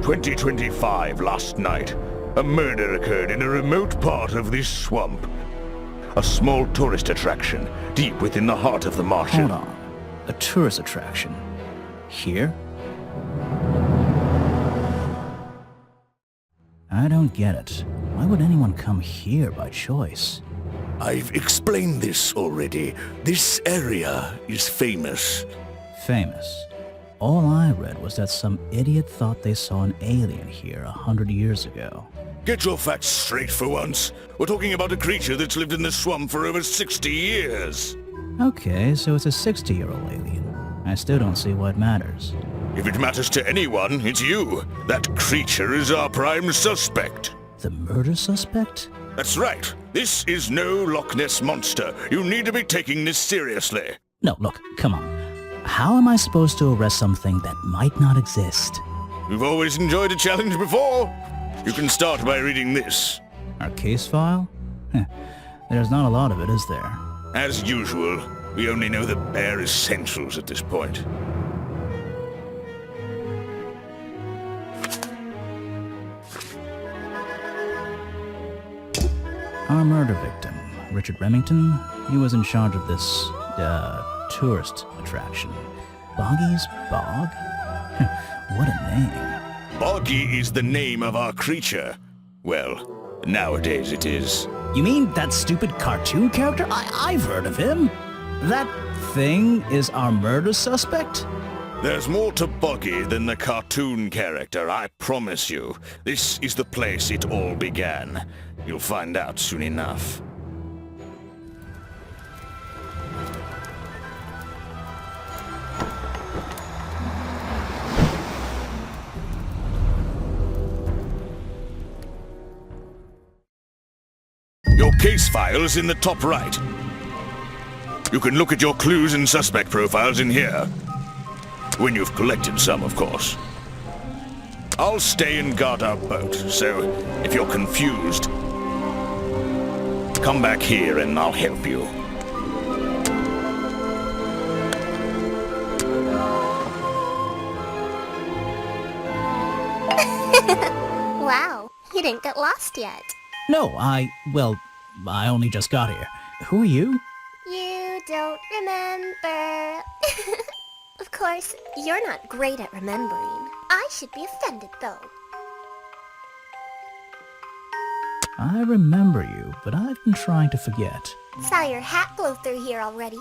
2025 last night, a murder occurred in a remote part of this swamp. A small tourist attraction, deep within the heart of the marshland. Hold on. A tourist attraction? Here? I don't get it. Why would anyone come here by choice? I've explained this already. This area is famous. Famous. All I read was that some idiot thought they saw an alien here 100 years ago. Get your facts straight for once. We're talking about a creature that's lived in this swamp for over 60 years. Okay, so it's a 60-year-old alien. I still don't see what matters. If it matters to anyone, it's you. That creature is our prime suspect. The murder suspect? That's right. This is no Loch Ness monster. You need to be taking this seriously. No, look, come on. How am I supposed to arrest something that might not exist? You've always enjoyed a challenge before. You can start by reading this. Our case file? There's not a lot of it, is there? As usual, we only know the bare essentials at this point. Our murder victim, Richard Remington, he was in charge of this, tourist attraction. Boggy's Bog? What a name. Boggy is the name of our creature. Well, nowadays it is. You mean that stupid cartoon character? I've heard of him. That thing is our murder suspect? There's more to Boggy than the cartoon character, I promise you. This is the place it all began. You'll find out soon enough. Your case file is in the top right. You can look at your clues and suspect profiles in here. When you've collected some, of course. I'll stay and guard our boat, so if you're confused, come back here and I'll help you. Wow, you didn't get lost yet. No, I only just got here. Who are you? You don't remember. Of course, you're not great at remembering. I should be offended, though. I remember you, but I've been trying to forget. Saw your hat blow through here already.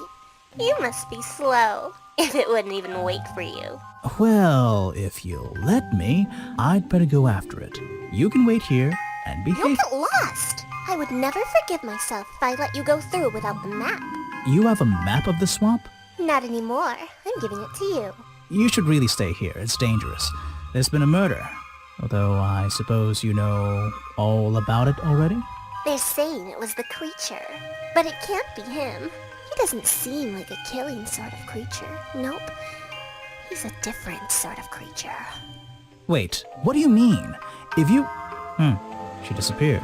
You must be slow, if it wouldn't even wait for you. Well, if you'll let me, I'd better go after it. You can wait here and behave. You'll get lost. I would never forgive myself if I let you go through without the map. You have a map of the swamp? Not anymore. I'm giving it to you. You should really stay here. It's dangerous. There's been a murder. Although I suppose you know all about it already? They're saying it was the creature, but it can't be him. He doesn't seem like a killing sort of creature. Nope. He's a different sort of creature. Wait, what do you mean? If you... she disappeared.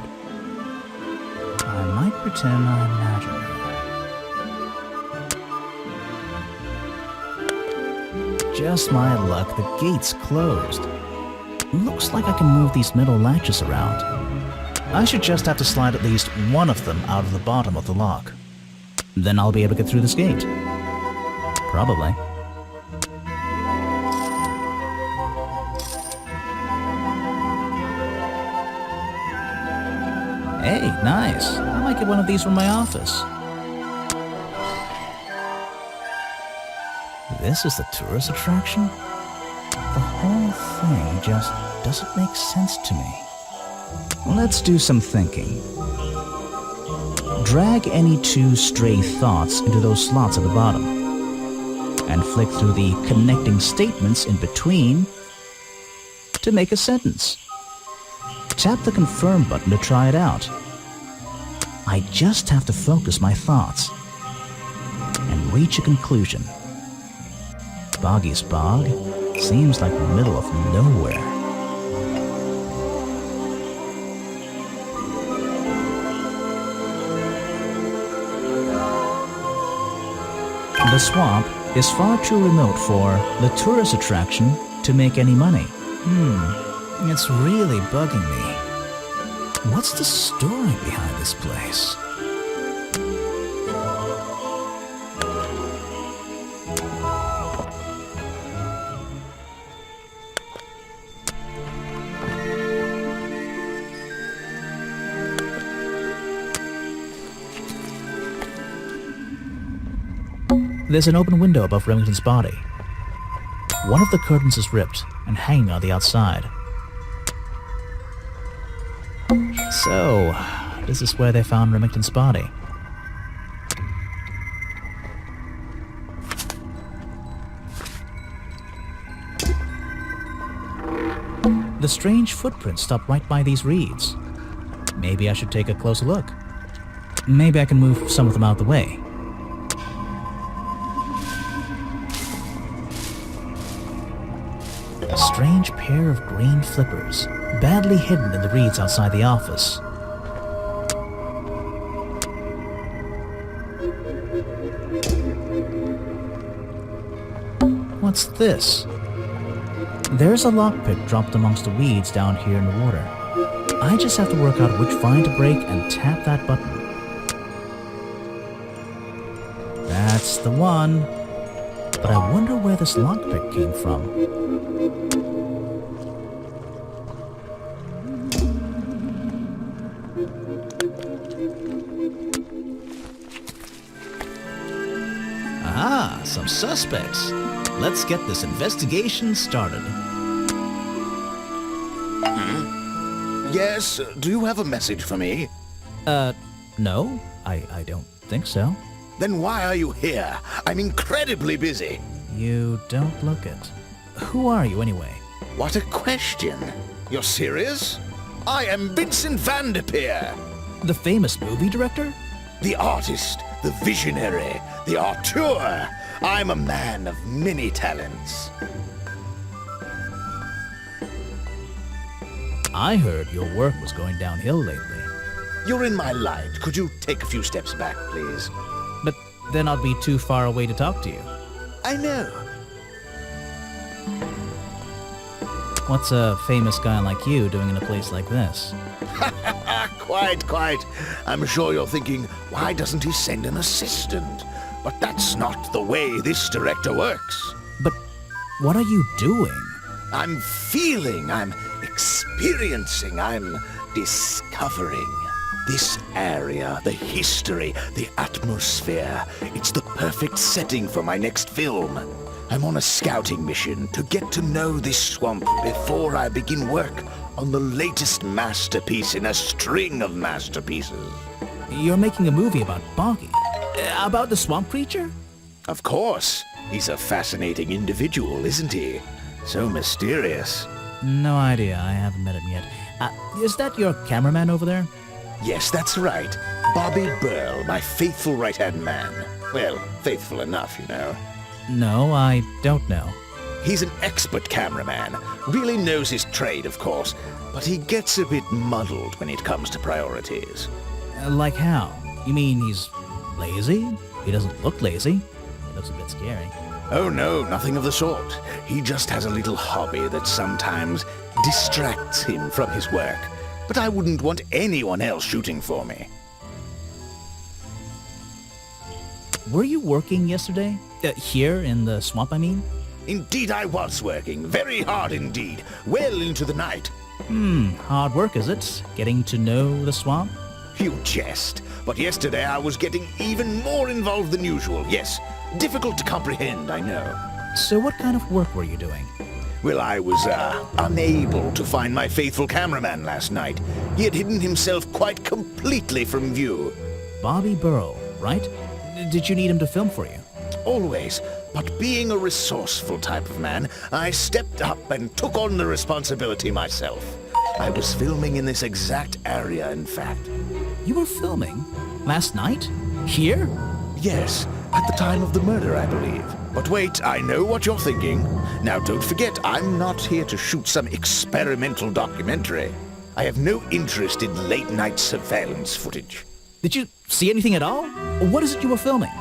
I might pretend I imagine her. Just my luck, the gate's closed. Looks like I can move these metal latches around. I should just have to slide at least one of them out of the bottom of the lock. Then I'll be able to get through this gate. Probably. Hey, nice. I might get one of these from my office. This is the tourist attraction? The whole thing just doesn't make sense to me. Let's do some thinking. Drag any two stray thoughts into those slots at the bottom, and flick through the connecting statements in between to make a sentence. Tap the confirm button to try it out. I just have to focus my thoughts and reach a conclusion. Boggy's Bog seems like the middle of nowhere. The swamp is far too remote for the tourist attraction to make any money. It's really bugging me. What's the story behind this place? There's an open window above Remington's body. One of the curtains is ripped and hanging on the outside. So, this is where they found Remington's body. The strange footprints stop right by these reeds. Maybe I should take a closer look. Maybe I can move some of them out of the way. A strange pair of green flippers, badly hidden in the reeds outside the office. What's this? There's a lockpick dropped amongst the weeds down here in the water. I just have to work out which vine to break and tap that button. That's the one. But I wonder where this lockpick came from. Aha, some suspects. Let's get this investigation started. Yes, do you have a message for me? No, I don't think so. Then why are you here? I'm incredibly busy. You don't look it. Who are you anyway? What a question. You're serious? I am Vincent van der Peer. The famous movie director? The artist, the visionary, the auteur. I'm a man of many talents. I heard your work was going downhill lately. You're in my light. Could you take a few steps back, please? But then I'll be too far away to talk to you. I know. What's a famous guy like you doing in a place like this? Quite. I'm sure you're thinking, why doesn't he send an assistant? But that's not the way this director works. But what are you doing? I'm feeling, I'm experiencing, I'm discovering. This area, the history, the atmosphere, it's the perfect setting for my next film. I'm on a scouting mission to get to know this swamp before I begin work on the latest masterpiece in a string of masterpieces. You're making a movie about Boggy? About the swamp creature? Of course. He's a fascinating individual, isn't he? So mysterious. No idea. I haven't met him yet. Is that your cameraman over there? Yes, that's right. Bobby Burl, my faithful right-hand man. Well, faithful enough, you know. No, I don't know. He's an expert cameraman. Really knows his trade, of course. But he gets a bit muddled when it comes to priorities. Like how? You mean he's lazy? He doesn't look lazy. He looks a bit scary. Oh no, nothing of the sort. He just has a little hobby that sometimes distracts him from his work. But I wouldn't want anyone else shooting for me. Were you working yesterday? Here in the swamp, I mean? Indeed I was working. Very hard indeed. Well into the night. Hard work, is it? Getting to know the swamp? You jest. But yesterday I was getting even more involved than usual. Yes, difficult to comprehend, I know. So what kind of work were you doing? Well, I was, unable to find my faithful cameraman last night. He had hidden himself quite completely from view. Bobby Burl, right? Did you need him to film for you? Always. But being a resourceful type of man, I stepped up and took on the responsibility myself. I was filming in this exact area, in fact. You were filming? Last night? Here? Yes, at the time of the murder, I believe. But wait, I know what you're thinking. Now, don't forget, I'm not here to shoot some experimental documentary. I have no interest in late-night surveillance footage. Did you see anything at all? What is it you were filming?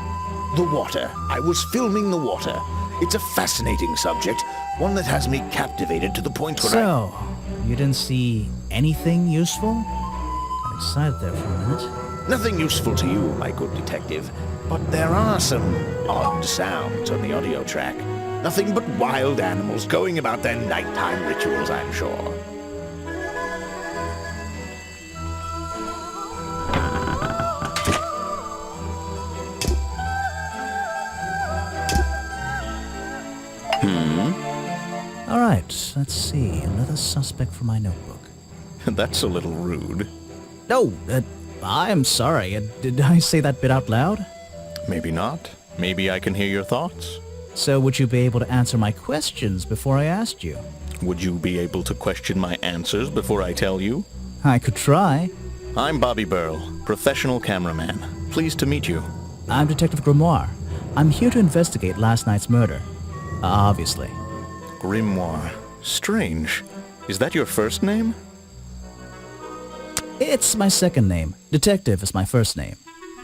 The water. I was filming the water. It's a fascinating subject, one that has me captivated to the point where So, you didn't see anything useful? Got excited there for a minute. Nothing useful to you, my good detective, but there are some odd sounds on the audio track. Nothing but wild animals going about their nighttime rituals, I'm sure. Alright, let's see. Another suspect for my notebook. That's a little rude. No, I'm sorry. Did I say that bit out loud? Maybe not. Maybe I can hear your thoughts. So would you be able to answer my questions before I asked you? Would you be able to question my answers before I tell you? I could try. I'm Bobby Burl, professional cameraman. Pleased to meet you. I'm Detective Grimoire. I'm here to investigate last night's murder. Obviously. Grimoire. Strange. Is that your first name? It's my second name. Detective is my first name.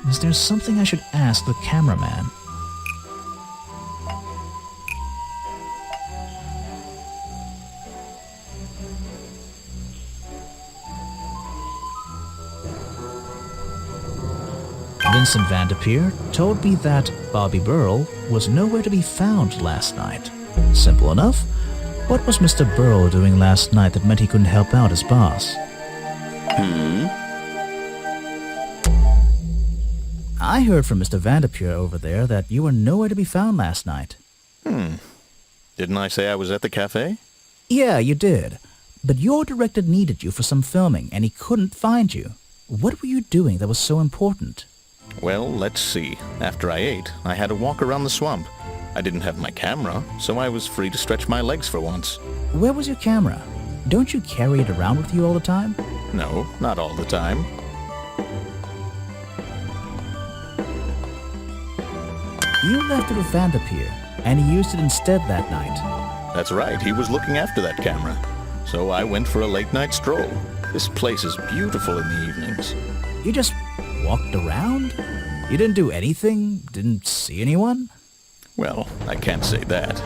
Is there something I should ask the cameraman? Vincent Vanderpeer told me that Bobby Burl was nowhere to be found last night. Simple enough. What was Mr. Burl doing last night that meant he couldn't help out his boss? I heard from Mr. Vanderpeer over there that you were nowhere to be found last night. Didn't I say I was at the cafe? Yeah, you did. But your director needed you for some filming and he couldn't find you. What were you doing that was so important? Well, let's see. After I ate, I had a walk around the swamp. I didn't have my camera, so I was free to stretch my legs for once. Where was your camera? Don't you carry it around with you all the time? No, not all the time. You left it with Vanderpeer, and he used it instead that night. That's right, he was looking after that camera. So I went for a late-night stroll. This place is beautiful in the evenings. You just walked around? You didn't do anything? Didn't see anyone? Well, I can't say that.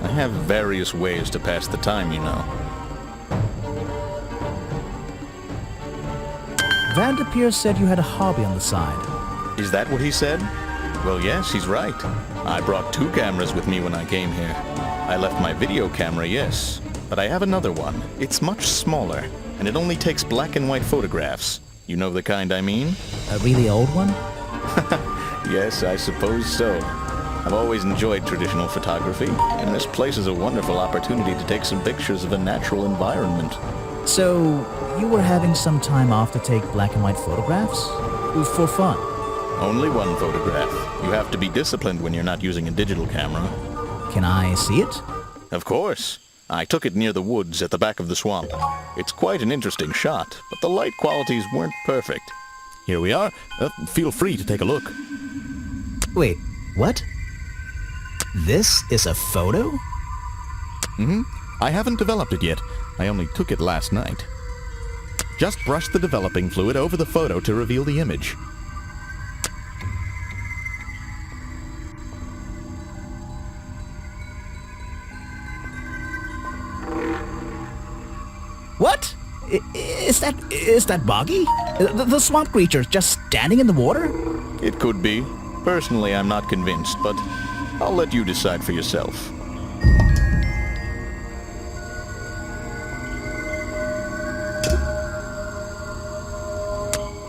I have various ways to pass the time, you know. Vanderpeer said you had a hobby on the side. Is that what he said? Well, yes, he's right. I brought 2 cameras with me when I came here. I left my video camera, yes. But I have another one. It's much smaller, and it only takes black and white photographs. You know the kind I mean? A really old one? Yes, I suppose so. I've always enjoyed traditional photography, and this place is a wonderful opportunity to take some pictures of a natural environment. So, you were having some time off to take black and white photographs? For fun? Only one photograph. You have to be disciplined when you're not using a digital camera. Can I see it? Of course. I took it near the woods at the back of the swamp. It's quite an interesting shot, but the light qualities weren't perfect. Here we are. Feel free to take a look. Wait, what? This is a photo? I haven't developed it yet. I only took it last night. Just brush the developing fluid over the photo to reveal the image. What? Is that Boggy? The swamp creature just standing in the water? It could be. Personally, I'm not convinced, but I'll let you decide for yourself.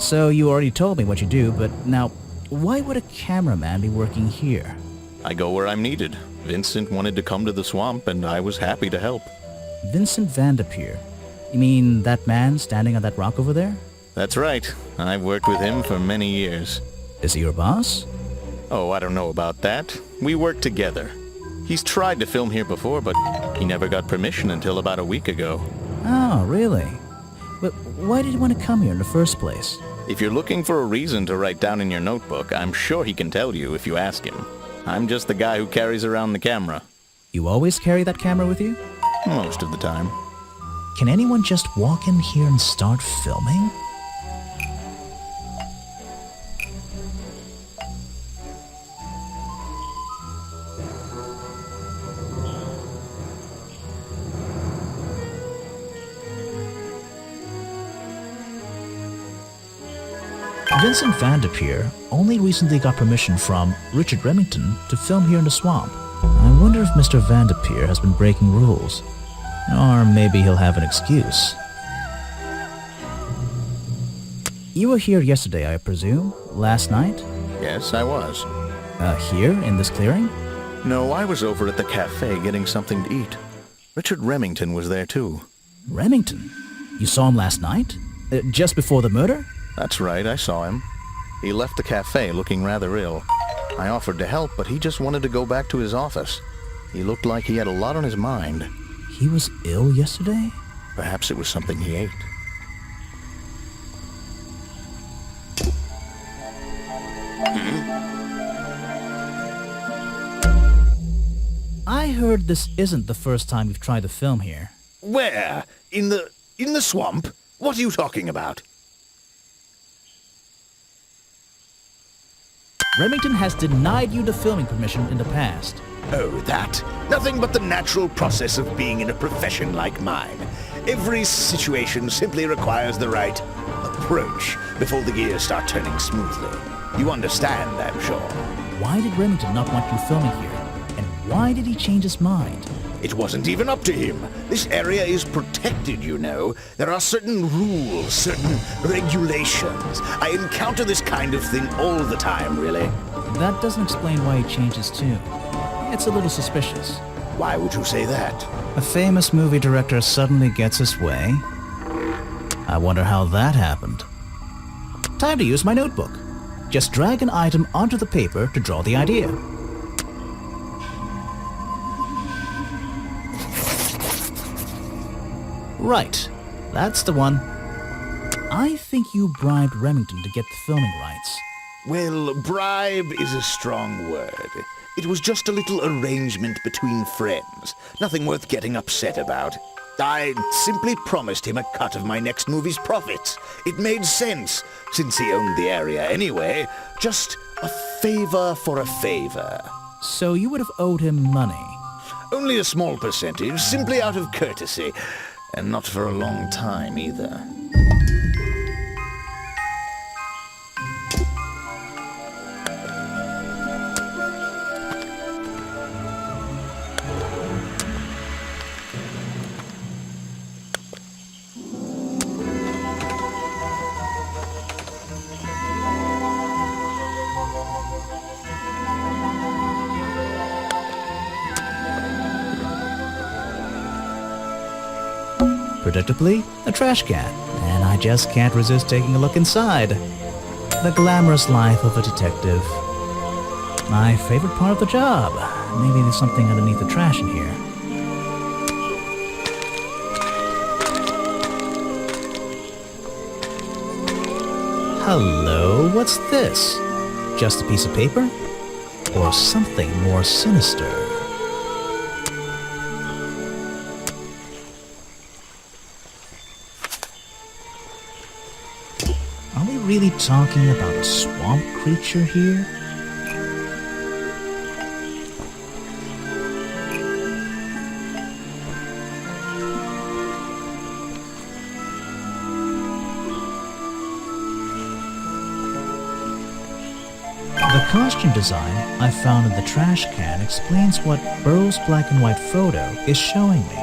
So you already told me what you do, but now, why would a cameraman be working here? I go where I'm needed. Vincent wanted to come to the swamp, and I was happy to help. Vincent Vanderpeer? You mean that man standing on that rock over there? That's right. I've worked with him for many years. Is he your boss? Oh, I don't know about that. We work together. He's tried to film here before, but he never got permission until about a week ago. Oh, really? But why did he want to come here in the first place? If you're looking for a reason to write down in your notebook, I'm sure he can tell you if you ask him. I'm just the guy who carries around the camera. You always carry that camera with you? Most of the time. Can anyone just walk in here and start filming? Vincent Van de Peer only recently got permission from Richard Remington to film here in the swamp. I wonder if Mr. Van de Peer has been breaking rules. Or maybe he'll have an excuse. You were here yesterday, I presume? Last night? Yes, I was. Here, in this clearing? No, I was over at the cafe getting something to eat. Richard Remington was there too. Remington? You saw him last night? Just before the murder? That's right, I saw him. He left the cafe looking rather ill. I offered to help, but he just wanted to go back to his office. He looked like he had a lot on his mind. He was ill yesterday? Perhaps it was something he ate. I heard this isn't the first time you've tried to film here. Where? In the swamp? What are you talking about? Remington has denied you the filming permission in the past. Oh, that. Nothing but the natural process of being in a profession like mine. Every situation simply requires the right approach before the gears start turning smoothly. You understand, I'm sure. Why did Remington not want you filming here? And why did he change his mind? It wasn't even up to him. This area is protected, you know. There are certain rules, certain regulations. I encounter this kind of thing all the time, really. That doesn't explain why he changed his tune. It's a little suspicious. Why would you say that? A famous movie director suddenly gets his way. I wonder how that happened. Time to use my notebook. Just drag an item onto the paper to draw the idea. Right, that's the one. I think you bribed Remington to get the filming rights. Well, bribe is a strong word. It was just a little arrangement between friends. Nothing worth getting upset about. I simply promised him a cut of my next movie's profits. It made sense, since he owned the area anyway. Just a favor for a favor. So you would have owed him money? Only a small percentage, simply out of courtesy. And not for a long time, either. Predictably, a trash can, and I just can't resist taking a look inside. The glamorous life of a detective. My favorite part of the job. Maybe there's something underneath the trash in here. Hello, what's this? Just a piece of paper? Or something more sinister? Are we really talking about a swamp creature here? The costume design I found in the trash can explains what Burroughs' black and white photo is showing me.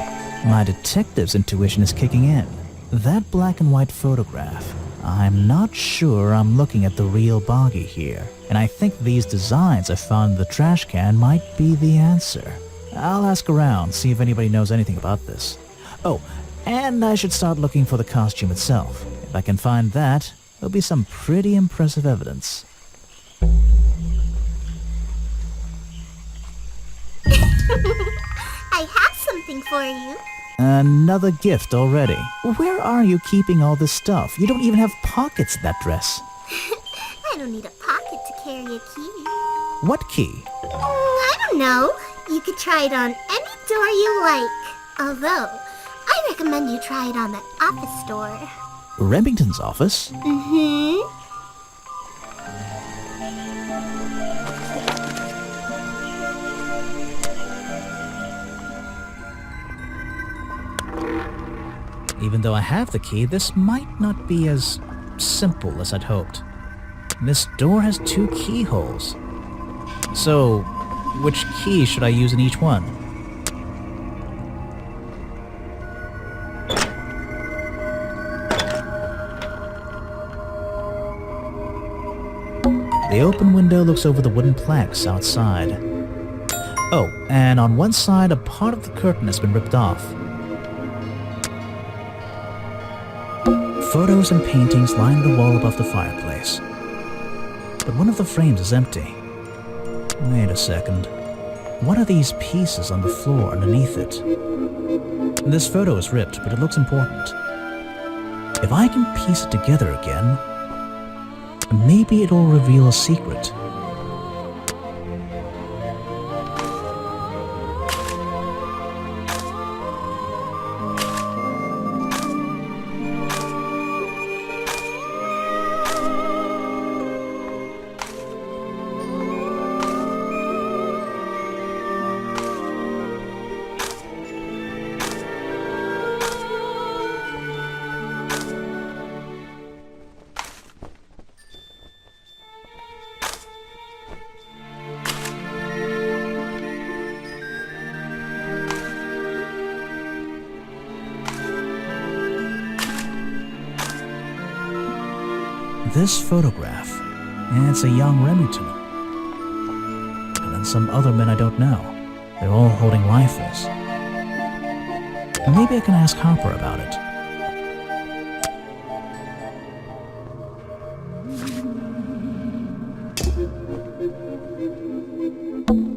My detective's intuition is kicking in. That black and white photograph. I'm not sure I'm looking at the real Boggy here, and I think these designs I found in the trash can might be the answer. I'll ask around, see if anybody knows anything about this. Oh, and I should start looking for the costume itself. If I can find that, there'll be some pretty impressive evidence. I have something for you. Another gift already. Where are you keeping all this stuff? You don't even have pockets in that dress. I don't need a pocket to carry a key. What key? I don't know. You could try it on any door you like. Although, I recommend you try it on the office door. Remington's office? Mm-hmm. Even though I have the key, this might not be as simple as I'd hoped. This door has 2 keyholes. So, which key should I use in each one? The open window looks over the wooden planks outside. Oh, and on one side a part of the curtain has been ripped off. Photos and paintings line the wall above the fireplace. But one of the frames is empty. Wait a second. What are these pieces on the floor underneath it? This photo is ripped, but it looks important. If I can piece it together again, maybe it'll reveal a secret. This photograph, it's a young Remington. And then some other men I don't know. They're all holding rifles. Maybe I can ask Harper about it.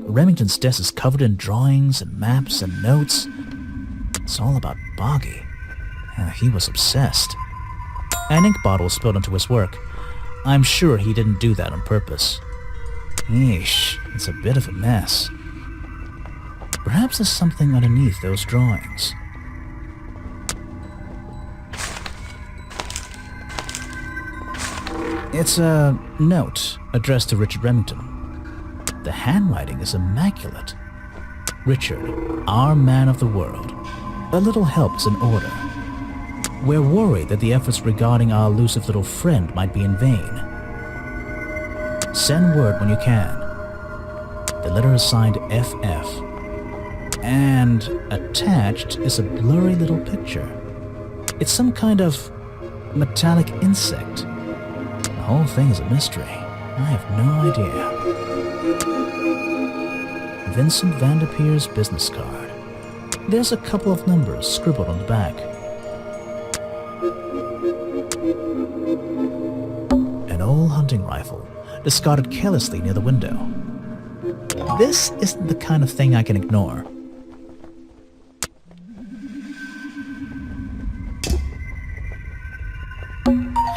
Remington's desk is covered in drawings and maps and notes. It's all about Boggy. He was obsessed. An ink bottle spilled into his work. I'm sure he didn't do that on purpose. Yeesh, it's a bit of a mess. Perhaps there's something underneath those drawings. It's a note addressed to Richard Remington. The handwriting is immaculate. Richard, our man of the world. A little help is in order. We're worried that the efforts regarding our elusive little friend might be in vain. Send word when you can. The letter is signed FF. And attached is a blurry little picture. It's some kind of metallic insect. The whole thing is a mystery. I have no idea. Vincent Vanderpeer's business card. There's a couple of numbers scribbled on the back. An old hunting rifle, discarded carelessly near the window. This isn't the kind of thing I can ignore.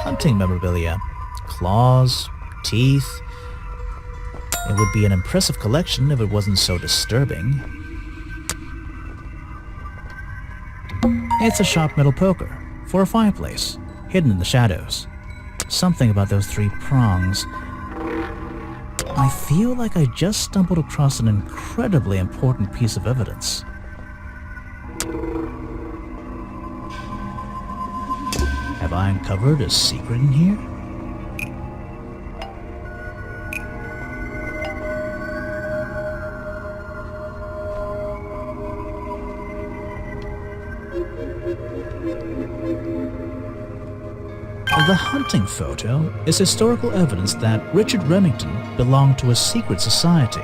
Hunting memorabilia. Claws, teeth. It would be an impressive collection if it wasn't so disturbing. It's a sharp metal poker for a fireplace, hidden in the shadows. Something about those 3 prongs. I feel like I just stumbled across an incredibly important piece of evidence. Have I uncovered a secret in here? The hunting photo is historical evidence that Richard Remington belonged to a secret society.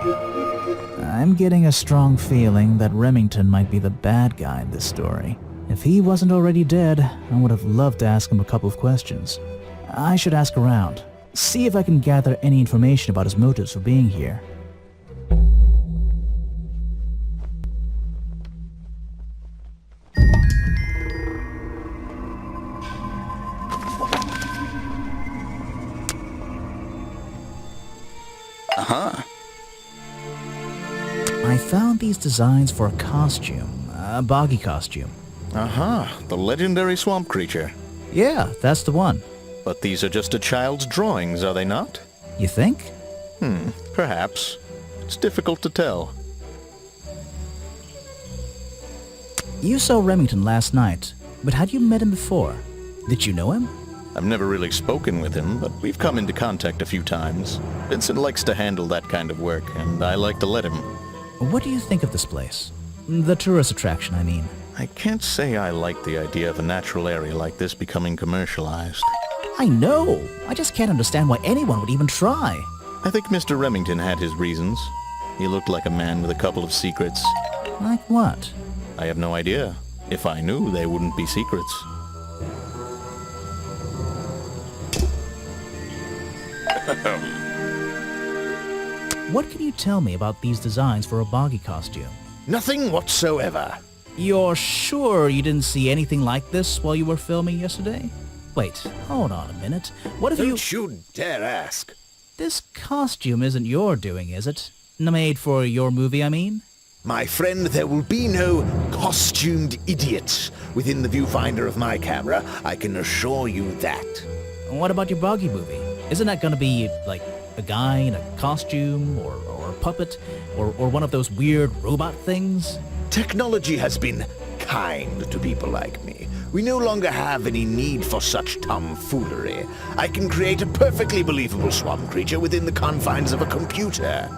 I'm getting a strong feeling that Remington might be the bad guy in this story. If he wasn't already dead, I would have loved to ask him a couple of questions. I should ask around, see if I can gather any information about his motives for being here. I found these designs for a costume, a Boggy costume. The legendary swamp creature. Yeah, that's the one. But these are just a child's drawings, are they not? You think? Perhaps. It's difficult to tell. You saw Remington last night, but had you met him before? Did you know him? I've never really spoken with him, but we've come into contact a few times. Vincent likes to handle that kind of work, and I like to let him. What do you think of this place? The tourist attraction, I mean. I can't say I like the idea of a natural area like this becoming commercialized. I know! I just can't understand why anyone would even try. I think Mr. Remington had his reasons. He looked like a man with a couple of secrets. Like what? I have no idea. If I knew, they wouldn't be secrets. What can you tell me about these designs for a boggy costume? Nothing whatsoever. You're sure you didn't see anything like this while you were filming yesterday? Wait, hold on a minute. What if Don't you dare ask. This costume isn't your doing, is it? Made for your movie, I mean? My friend, there will be no costumed idiots within the viewfinder of my camera. I can assure you that. What about your boggy movie? Isn't that gonna be, like, a guy in a costume, or a puppet, or one of those weird robot things? Technology has been kind to people like me. We no longer have any need for such tomfoolery. I can create a perfectly believable swamp creature within the confines of a computer.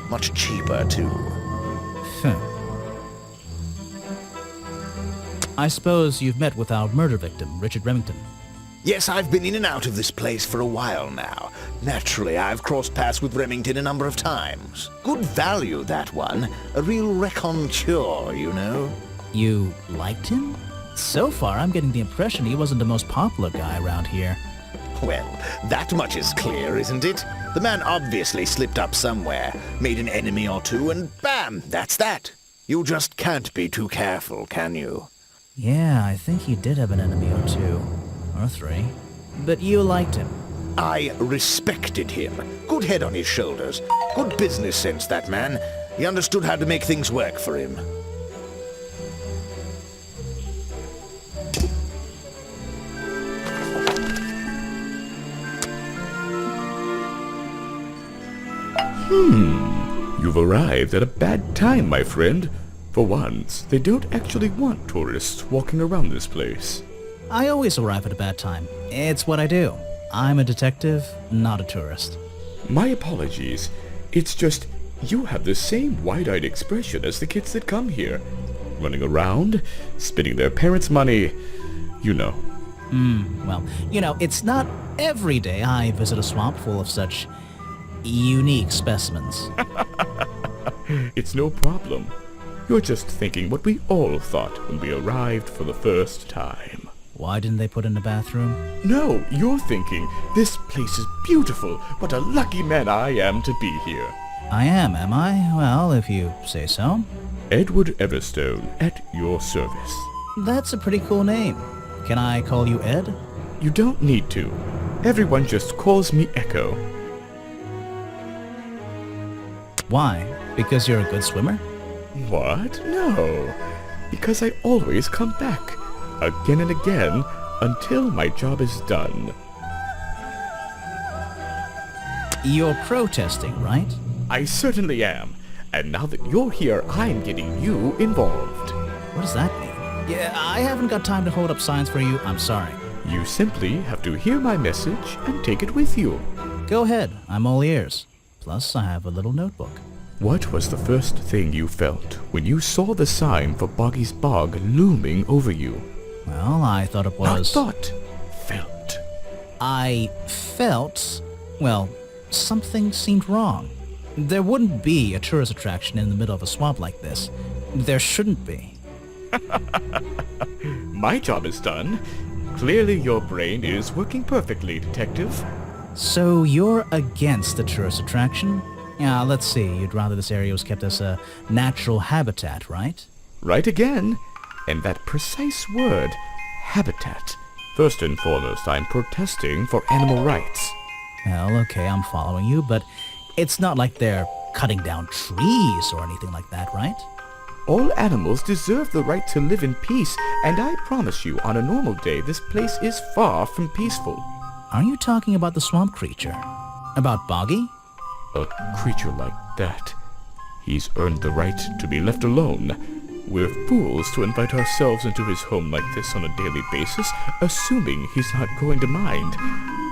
Much cheaper, too. I suppose you've met with our murder victim, Richard Remington. Yes, I've been in and out of this place for a while now. Naturally, I've crossed paths with Remington a number of times. Good value, that one. A real raconteur, you know. You liked him? So far, I'm getting the impression he wasn't the most popular guy around here. Well, that much is clear, isn't it? The man obviously slipped up somewhere, made an enemy or two, and bam, that's that. You just can't be too careful, can you? Yeah, I think he did have an enemy or two. Or three. But you liked him. I respected him. Good head on his shoulders. Good business sense, that man. He understood how to make things work for him. You've arrived at a bad time, my friend. For once, they don't actually want tourists walking around this place. I always arrive at a bad time. It's what I do. I'm a detective, not a tourist. My apologies. It's just, you have the same wide-eyed expression as the kids that come here. Running around, spending their parents' money, you know. Well, it's not every day I visit a swamp full of such unique specimens. It's no problem. You're just thinking what we all thought when we arrived for the first time. Why didn't they put in a bathroom? No, you're thinking, this place is beautiful. What a lucky man I am to be here. I am I? Well, if you say so. Edward Everstone, at your service. That's a pretty cool name. Can I call you Ed? You don't need to. Everyone just calls me Echo. Why? Because you're a good swimmer? What? No. Because I always come back. Again and again, until my job is done. You're protesting, right? I certainly am. And now that you're here, I'm getting you involved. What does that mean? Yeah, I haven't got time to hold up signs for you. I'm sorry. You simply have to hear my message and take it with you. Go ahead. I'm all ears. Plus, I have a little notebook. What was the first thing you felt when you saw the sign for Boggy's Bog looming over you? Well, I thought it was... Not thought. Felt. I felt... Well, something seemed wrong. There wouldn't be a tourist attraction in the middle of a swamp like this. There shouldn't be. My job is done. Clearly your brain is working perfectly, Detective. So you're against the tourist attraction? Yeah, let's see. You'd rather this area was kept as a natural habitat, right? Right again. And that precise word, habitat. First and foremost, I'm protesting for animal rights. Well, okay, I'm following you, but it's not like they're cutting down trees or anything like that, right? All animals deserve the right to live in peace, and I promise you, on a normal day, this place is far from peaceful. Are you talking about the swamp creature? About Boggy? A creature like that. He's earned the right to be left alone. We're fools to invite ourselves into his home like this on a daily basis, assuming he's not going to mind.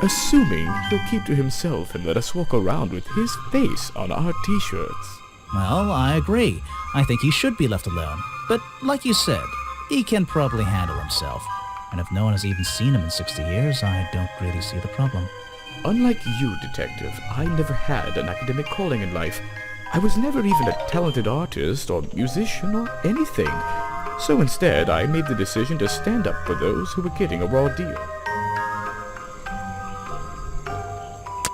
Assuming he'll keep to himself and let us walk around with his face on our t-shirts. Well, I agree. I think he should be left alone. But like you said, he can probably handle himself. And if no one has even seen him in 60 years, I don't really see the problem. Unlike you, Detective, I never had an academic calling in life. I was never even a talented artist or musician or anything. So instead, I made the decision to stand up for those who were getting a raw deal.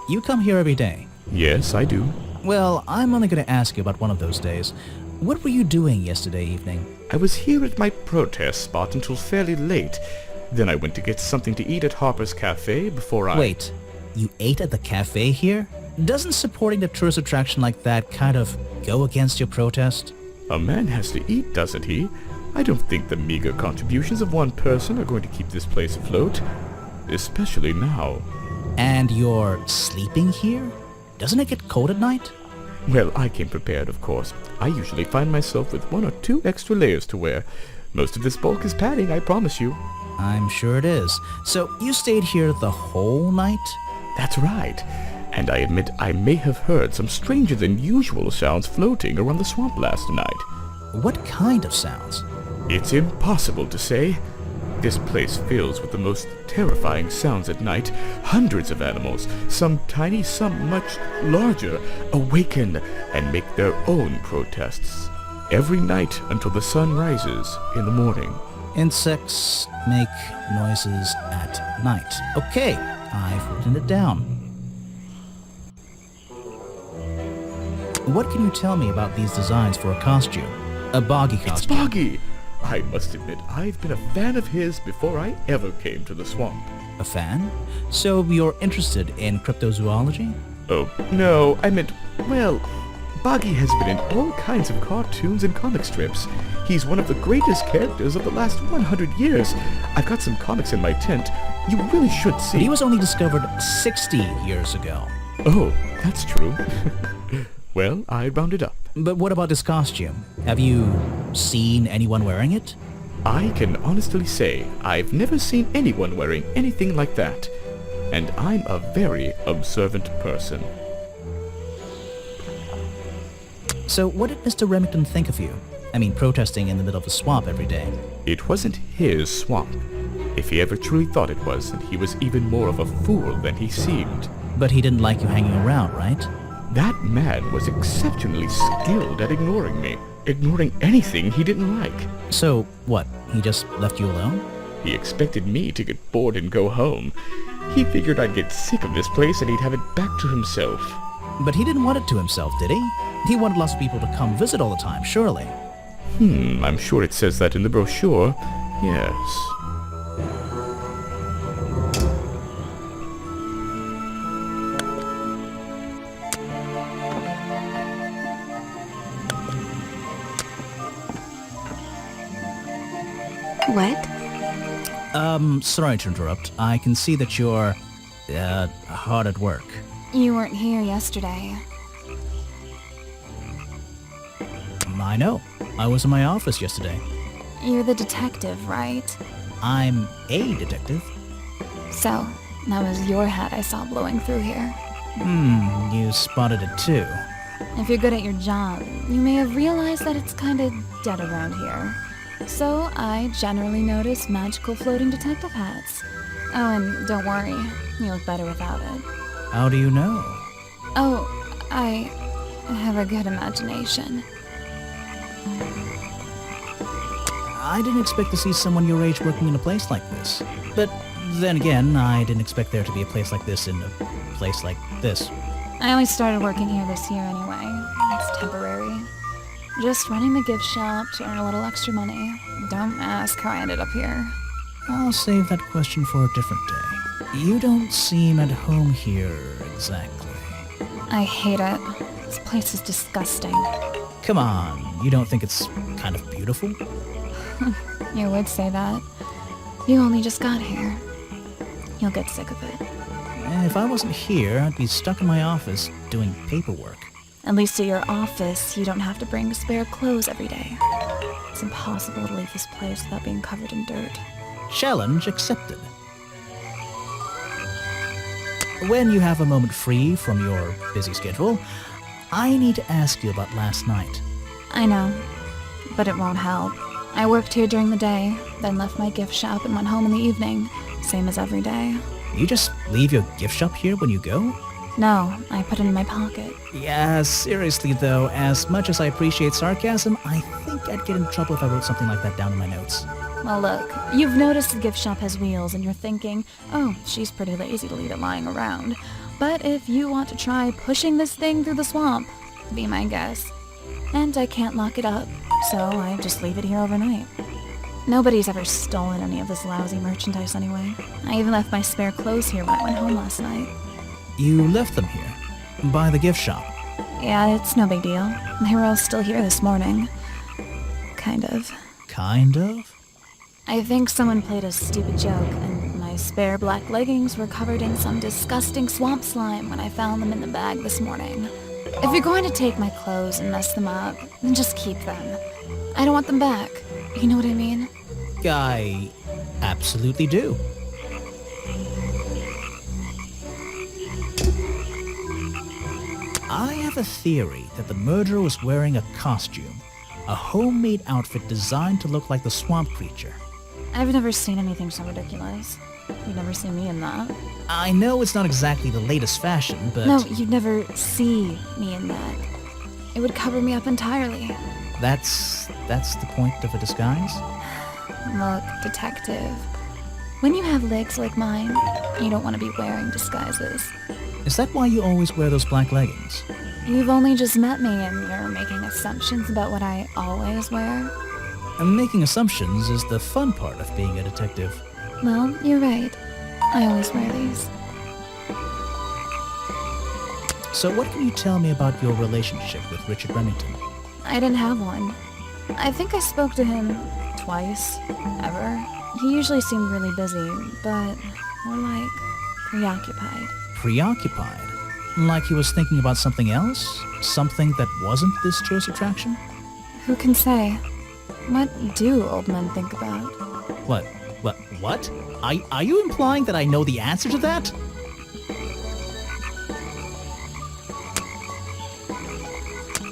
You come here every day. Yes, I do. Well, I'm only going to ask you about one of those days. What were you doing yesterday evening? I was here at my protest spot until fairly late. Then I went to get something to eat at Harper's Cafe before I... Wait, you ate at the cafe here? Doesn't supporting a tourist attraction like that kind of go against your protest? A man has to eat, doesn't he? I don't think the meager contributions of one person are going to keep this place afloat. Especially now. And you're sleeping here? Doesn't it get cold at night? Well, I came prepared, of course. I usually find myself with 1 or 2 extra layers to wear. Most of this bulk is padding, I promise you. I'm sure it is. So you stayed here the whole night? That's right. And I admit I may have heard some stranger than usual sounds floating around the swamp last night. What kind of sounds? It's impossible to say. This place fills with the most terrifying sounds at night. Hundreds of animals, some tiny, some much larger, awaken and make their own protests. Every night until the sun rises in the morning. Insects make noises at night. Okay, I've written it down. What can you tell me about these designs for a costume? A Boggy costume. It's Boggy! I must admit, I've been a fan of his before I ever came to the swamp. A fan? So you're interested in cryptozoology? Oh, no, I meant, well, Boggy has been in all kinds of cartoons and comic strips. He's one of the greatest characters of the last 100 years. I've got some comics in my tent. You really should see. But he was only discovered 60 years ago. Oh, that's true. Well, I rounded up. But what about this costume? Have you seen anyone wearing it? I can honestly say I've never seen anyone wearing anything like that. And I'm a very observant person. So what did Mr. Remington think of you? I mean, protesting in the middle of a swamp every day. It wasn't his swamp. If he ever truly thought it was, then he was even more of a fool than he seemed. But he didn't like you hanging around, right? That man was exceptionally skilled at ignoring me. Ignoring anything he didn't like. So, what? He just left you alone? He expected me to get bored and go home. He figured I'd get sick of this place and he'd have it back to himself. But he didn't want it to himself, did he? He wanted lots of people to come visit all the time, surely. I'm sure it says that in the brochure. Yes. What? Sorry to interrupt. I can see that you're, hard at work. You weren't here yesterday. I know. I was in my office yesterday. You're the detective, right? I'm a detective. So, that was your hat I saw blowing through here. You spotted it too. If you're good at your job, you may have realized that it's kinda dead around here. So, I generally notice magical floating detective hats. Oh, and don't worry, you look better without it. How do you know? Oh, I have a good imagination. I didn't expect to see someone your age working in a place like this. But then again, I didn't expect there to be a place like this in a place like this. I only started working here this year anyway. It's temporary. Just running the gift shop to earn a little extra money. Don't ask how I ended up here. I'll save that question for a different day. You don't seem at home here, exactly. I hate it. This place is disgusting. Come on, you don't think it's kind of beautiful? You would say that. You only just got here. You'll get sick of it. If I wasn't here, I'd be stuck in my office doing paperwork. At least at your office, you don't have to bring spare clothes every day. It's impossible to leave this place without being covered in dirt. Challenge accepted. When you have a moment free from your busy schedule, I need to ask you about last night. I know, but it won't help. I worked here during the day, then left my gift shop and went home in the evening, same as every day. You just leave your gift shop here when you go? No, I put it in my pocket. Yeah, seriously though, as much as I appreciate sarcasm, I think I'd get in trouble if I wrote something like that down in my notes. Well, look, you've noticed the gift shop has wheels and you're thinking, oh, she's pretty lazy to leave it lying around. But if you want to try pushing this thing through the swamp, be my guest. And I can't lock it up, so I just leave it here overnight. Nobody's ever stolen any of this lousy merchandise anyway. I even left my spare clothes here when I went home last night. You left them here? By the gift shop? Yeah, it's no big deal. They were all still here this morning. Kind of. Kind of? I think someone played a stupid joke, and my spare black leggings were covered in some disgusting swamp slime when I found them in the bag this morning. If you're going to take my clothes and mess them up, then just keep them. I don't want them back. You know what I mean? I absolutely do. I have a theory that the murderer was wearing a costume, a homemade outfit designed to look like the swamp creature. I've never seen anything so ridiculous. You'd never see me in that. I know it's not exactly the latest fashion, but... No, you'd never see me in that. It would cover me up entirely. That's the point of a disguise? Look, detective. When you have legs like mine, you don't want to be wearing disguises. Is that why you always wear those black leggings? You've only just met me and you're making assumptions about what I always wear. And making assumptions is the fun part of being a detective. Well, you're right. I always wear these. So what can you tell me about your relationship with Richard Remington? I didn't have one. I think I spoke to him twice, ever. He usually seemed really busy, but more like preoccupied. Preoccupied? Like he was thinking about something else? Something that wasn't this tourist attraction? Who can say? What do old men think about? What? Are you implying that I know the answer to that?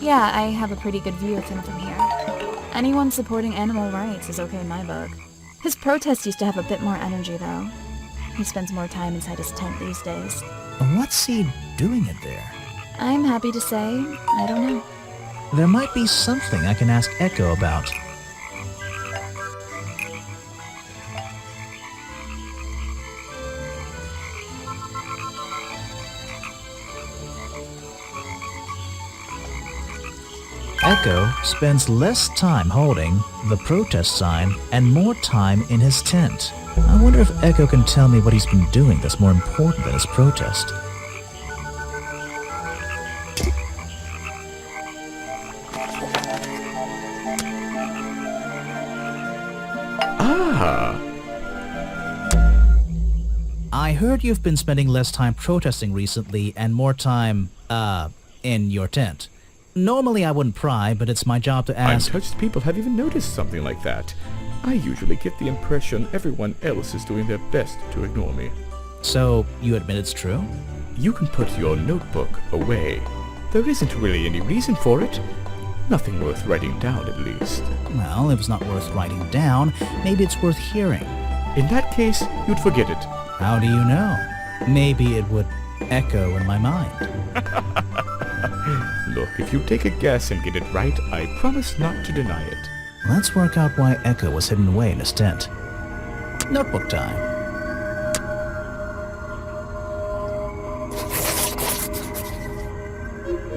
Yeah, I have a pretty good view of him from here. Anyone supporting animal rights is okay in my book. His protests used to have a bit more energy, though. He spends more time inside his tent these days. What's he doing it there? I'm happy to say, I don't know. There might be something I can ask Echo about. Echo spends less time holding the protest sign and more time in his tent. I wonder if Echo can tell me what he's been doing that's more important than his protest. I heard you've been spending less time protesting recently and more time, in your tent. Normally I wouldn't pry, but it's my job to ask... Untouched people have even noticed something like that. I usually get the impression everyone else is doing their best to ignore me. So, you admit it's true? You can put your notebook away. There isn't really any reason for it. Nothing worth writing down, at least. Well, if it's not worth writing down, maybe it's worth hearing. In that case, you'd forget it. How do you know? Maybe it would echo in my mind. Look, if you take a guess and get it right, I promise not to deny it. Let's work out why Echo was hidden away in his tent. Notebook time.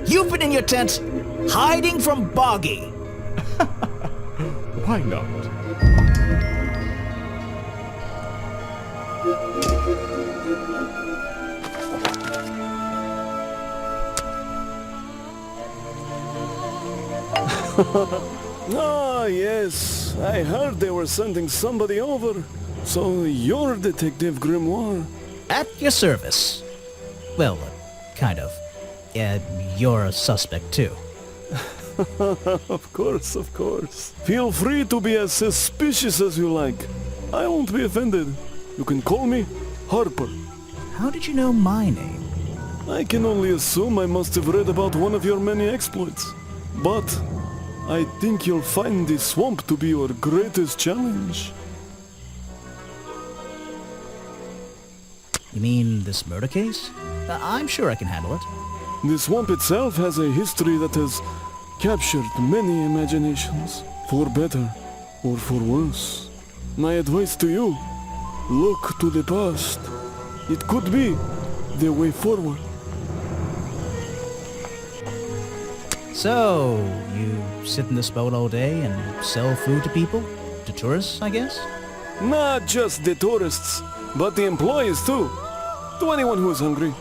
You've been in your tent, hiding from Boggy. Why not? Ah, yes. I heard they were sending somebody over. So you're Detective Grimoire? At your service. Well, kind of. You're a suspect, too. Of course, of course. Feel free to be as suspicious as you like. I won't be offended. You can call me Harper. How did you know my name? I can only assume I must have read about one of your many exploits. But I think you'll find this swamp to be your greatest challenge. You mean this murder case? I'm sure I can handle it. The swamp itself has a history that has captured many imaginations, for better or for worse. My advice to you, look to the past. It could be the way forward. So, you sit in this boat all day and sell food to people? To tourists, I guess? Not just the tourists, but the employees too. To anyone who is hungry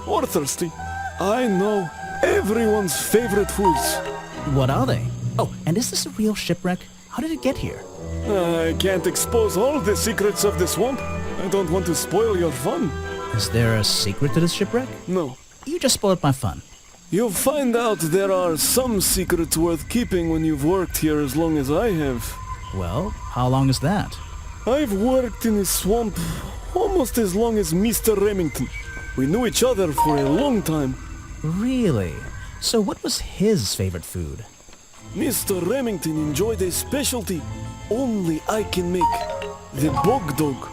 or thirsty. I know everyone's favorite foods. What are they? Oh, and is this a real shipwreck? How did it get here? I can't expose all the secrets of the swamp. I don't want to spoil your fun. Is there a secret to this shipwreck? No. You just spoiled my fun. You'll find out there are some secrets worth keeping when you've worked here as long as I have. Well, how long is that? I've worked in the swamp almost as long as Mr. Remington. We knew each other for a long time. Really? So what was his favorite food? Mr. Remington enjoyed a specialty only I can make. The bog dog.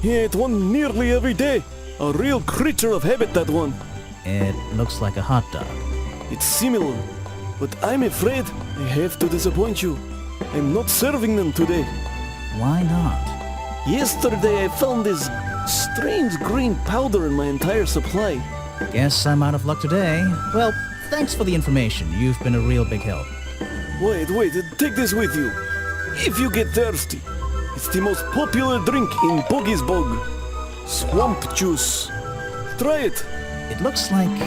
He ate one nearly every day. A real creature of habit, that one. It looks like a hot dog. It's similar, but I'm afraid I have to disappoint you. I'm not serving them today. Why not? Yesterday I found this strange green powder in my entire supply. Guess I'm out of luck today. Well, thanks for the information. You've been a real big help. Wait, take this with you. If you get thirsty, it's the most popular drink in Boggy's Bog. Swamp juice. Try it. It looks like...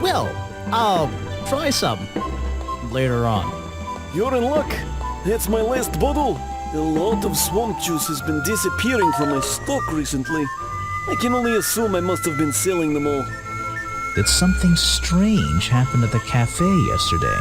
Well, I'll try some later on. You're in luck. That's my last bottle. A lot of swamp juice has been disappearing from my stock recently. I can only assume I must have been selling them all. Did something strange happen at the cafe yesterday?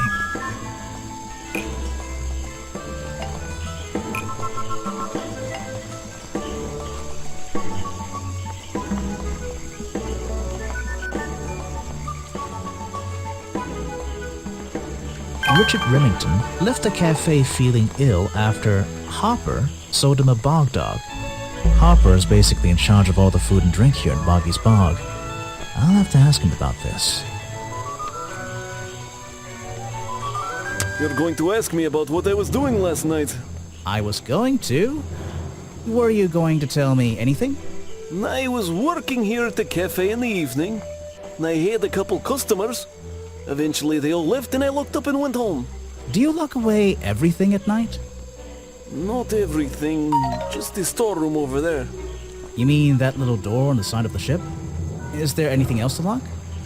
Richard Remington left the cafe feeling ill after Hopper sold him a bog dog. Hopper is basically in charge of all the food and drink here in Boggy's Bog. I'll have to ask him about this. You're going to ask me about what I was doing last night. I was going to. Were you going to tell me anything? I was working here at the cafe in the evening, and I had a couple customers. Eventually they all left and I locked up and went home. Do you lock away everything at night? Not everything, just the storeroom over there. You mean that little door on the side of the ship? Is there anything else to lock?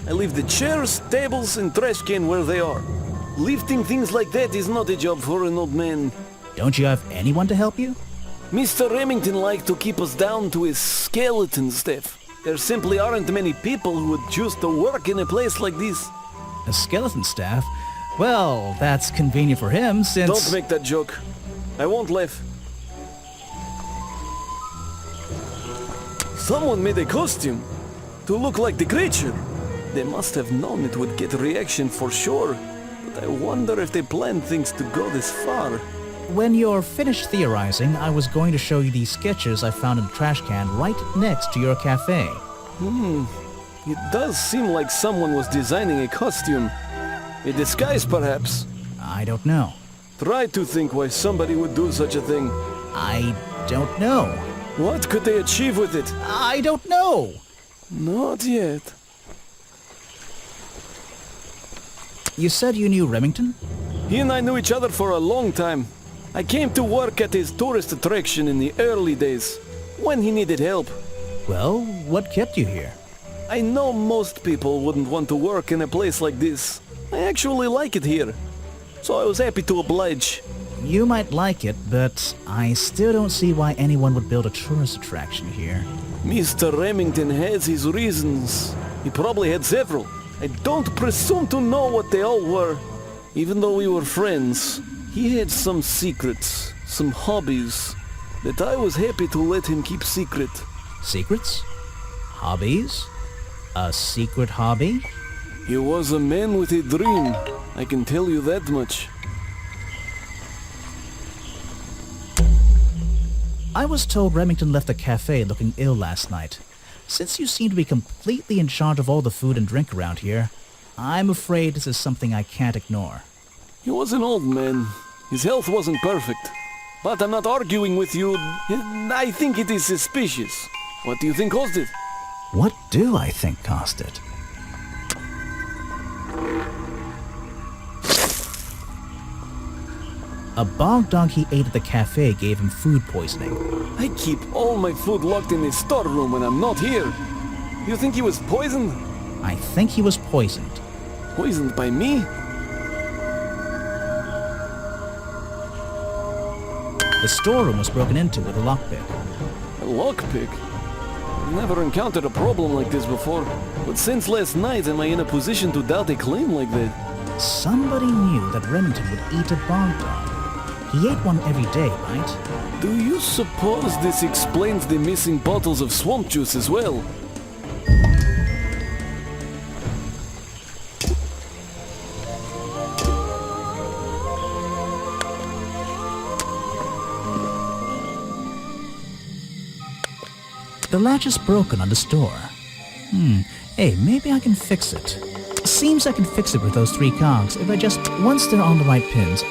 I leave the chairs, tables, and trash can where they are. Lifting things like that is not a job for an old man. Don't you have anyone to help you? Mr. Remington liked to keep us down to his skeleton staff. There simply aren't many people who would choose to work in a place like this. A skeleton staff? Well, that's convenient for him since... Don't make that joke. I won't laugh. Someone made a costume to look like the creature. They must have known it would get a reaction for sure. But I wonder if they planned things to go this far. When you're finished theorizing, I was going to show you these sketches I found in the trash can right next to your cafe. It does seem like someone was designing a costume. A disguise, perhaps. I don't know. Try to think why somebody would do such a thing. I don't know. What could they achieve with it? I don't know. Not yet. You said you knew Remington? He and I knew each other for a long time. I came to work at his tourist attraction in the early days, when he needed help. Well, what kept you here? I know most people wouldn't want to work in a place like this. I actually like it here, so I was happy to oblige. You might like it, but I still don't see why anyone would build a tourist attraction here. Mr. Remington has his reasons. He probably had several. I don't presume to know what they all were. Even though we were friends, he had some secrets, some hobbies, that I was happy to let him keep secret. Secrets? Hobbies? A secret hobby? He was a man with a dream, I can tell you that much. I was told Remington left the cafe looking ill last night. Since you seem to be completely in charge of all the food and drink around here, I'm afraid this is something I can't ignore. He was an old man. His health wasn't perfect. But I'm not arguing with you. I think it is suspicious. What do you think caused it? What do I think caused it? A bog dog he ate at the cafe gave him food poisoning. I keep all my food locked in the storeroom when I'm not here. You think he was poisoned? I think he was poisoned. Poisoned by me? The storeroom was broken into with a lockpick. A lockpick? I've never encountered a problem like this before. But since last night am I in a position to doubt a claim like that? Somebody knew that Remington would eat a bog dog. He ate one every day, right? Do you suppose this explains the missing bottles of swamp juice as well? The latch is broken on the store. Hey, maybe I can fix it. Seems I can fix it with those 3 cogs if I just, once they're on the right pins,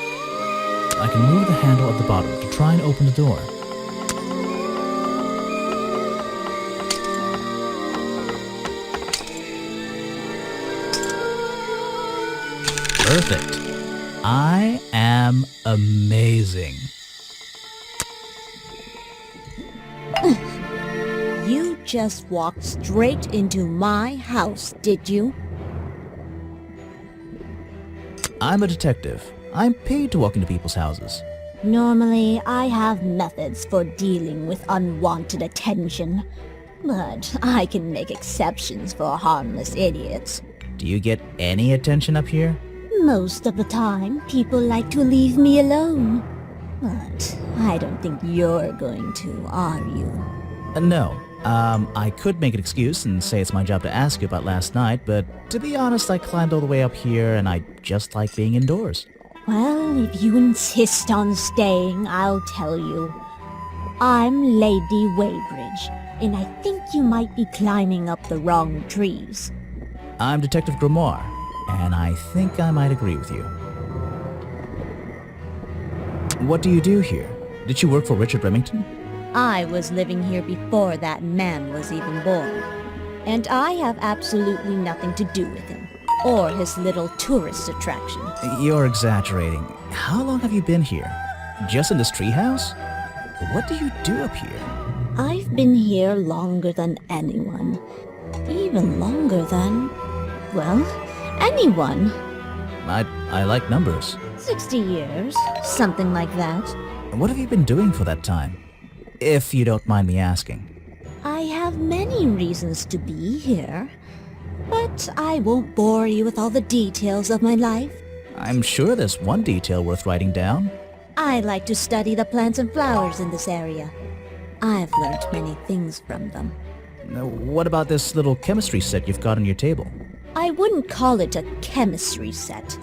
I can move the handle at the bottom to try and open the door. Perfect. I am amazing. You just walked straight into my house, did you? I'm a detective. I'm paid to walk into people's houses. Normally, I have methods for dealing with unwanted attention. But I can make exceptions for harmless idiots. Do you get any attention up here? Most of the time, people like to leave me alone. But I don't think you're going to, are you? No. I could make an excuse and say it's my job to ask you about last night, but to be honest, I climbed all the way up here and I just like being indoors. Well, if you insist on staying, I'll tell you. I'm Lady Weybridge, and I think you might be climbing up the wrong trees. I'm Detective Grimoire, and I think I might agree with you. What do you do here? Did you work for Richard Remington? I was living here before that man was even born. And I have absolutely nothing to do with him, or his little tourist attraction. You're exaggerating. How long have you been here? Just in this treehouse? What do you do up here? I've been here longer than anyone. Even longer than, well, anyone. I like numbers. 60 years, something like that. What have you been doing for that time? If you don't mind me asking. I have many reasons to be here, but I won't bore you with all the details of my life. I'm sure there's one detail worth writing down. I like to study the plants and flowers in this area. I've learned many things from them. What about this little chemistry set you've got on your table? I wouldn't call it a chemistry set,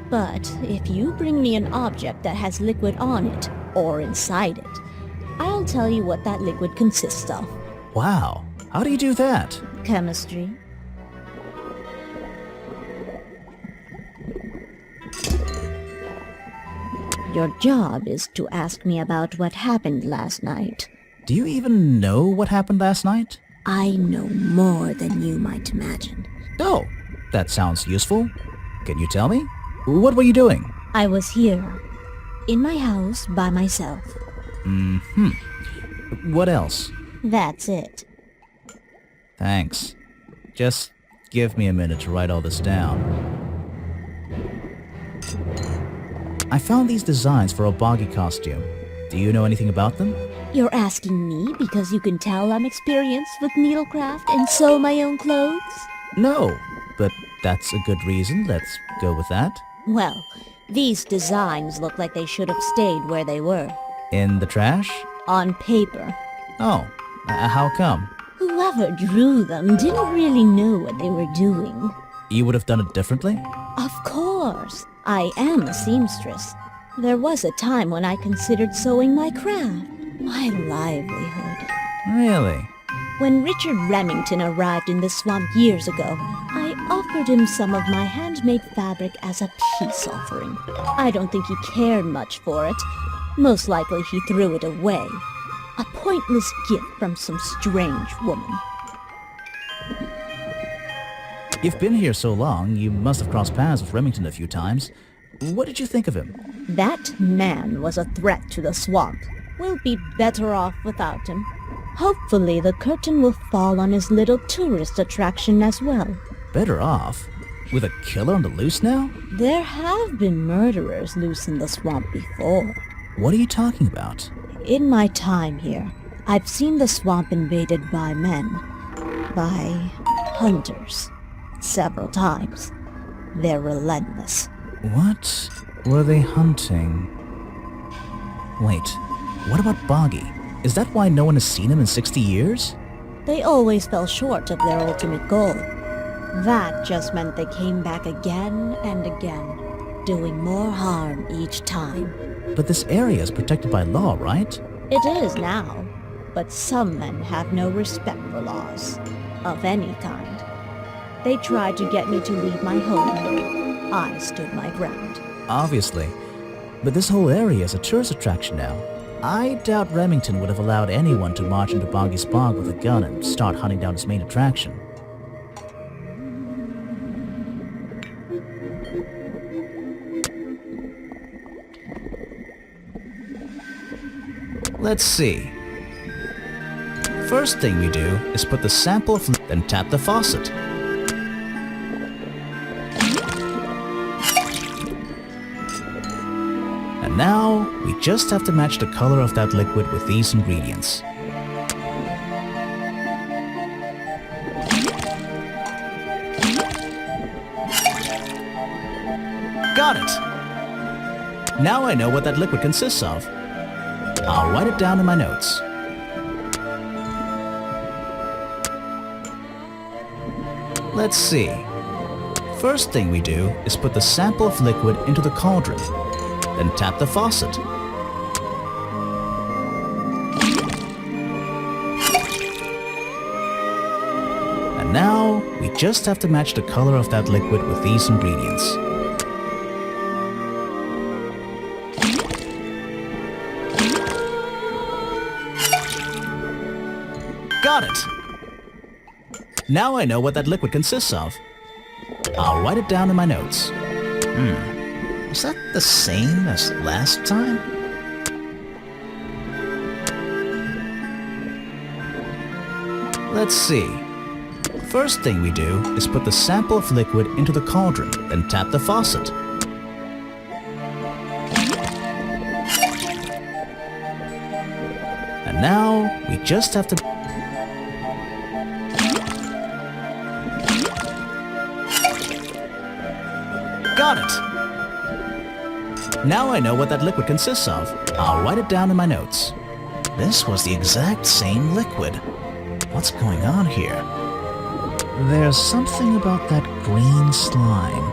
but if you bring me an object that has liquid on it, or inside it, I'll tell you what that liquid consists of. Wow, how do you do that? Chemistry. Your job is to ask me about what happened last night. Do you even know what happened last night? I know more than you might imagine. Oh, that sounds useful. Can you tell me? What were you doing? I was here, in my house, by myself. What else? That's it. Thanks. Just give me a minute to write all this down. I found these designs for a boggy costume. Do you know anything about them? You're asking me because you can tell I'm experienced with needlecraft and sew my own clothes? No, but That's a good reason. Let's go with that. Well, these designs look like they should have stayed where they were. In the trash? On paper. Oh, how come? Whoever drew them didn't really know what they were doing. You would have done it differently? Of course. I am a seamstress. There was a time when I considered sewing my craft, my livelihood. Really? When Richard Remington arrived in the swamp years ago, I offered him some of my handmade fabric as a peace offering. I don't think he cared much for it. Most likely he threw it away. A pointless gift from some strange woman. You've been here so long, you must have crossed paths with Remington a few times. What did you think of him? That man was a threat to the swamp. We'll be better off without him. Hopefully the curtain will fall on his little tourist attraction as well. Better off? With a killer on the loose now? There have been murderers loose in the swamp before. What are you talking about? In my time here, I've seen the swamp invaded by men. By hunters. Several times. They're relentless. What were they hunting? Wait, what about Boggy? Is that why no one has seen him in 60 years? They always fell short of their ultimate goal. That just meant they came back again and again, doing more harm each time. But this area is protected by law, right? It is now, but some men have no respect for laws, of any kind. They tried to get me to leave my home. I stood my ground. Obviously. But this whole area is a tourist attraction now. I doubt Remington would have allowed anyone to march into Boggy's Bog with a gun and start hunting down his main attraction. Let's see. First thing we do is put the sample of then tap the faucet. And now, we just have to match the color of that liquid with these ingredients. Got it! Now I know what that liquid consists of. I'll write it down in my notes. Let's see. First thing we do is put the sample of liquid into the cauldron, then tap the faucet. And now, we just have to match the color of that liquid with these ingredients. Got it! Now I know what that liquid consists of. I'll write it down in my notes. Is that the same as last time? Let's see. First thing we do is put the sample of liquid into the cauldron, then tap the faucet. And now, we just have to... Got it! Now I know what that liquid consists of. I'll write it down in my notes. This was the exact same liquid. What's going on here? There's something about that green slime.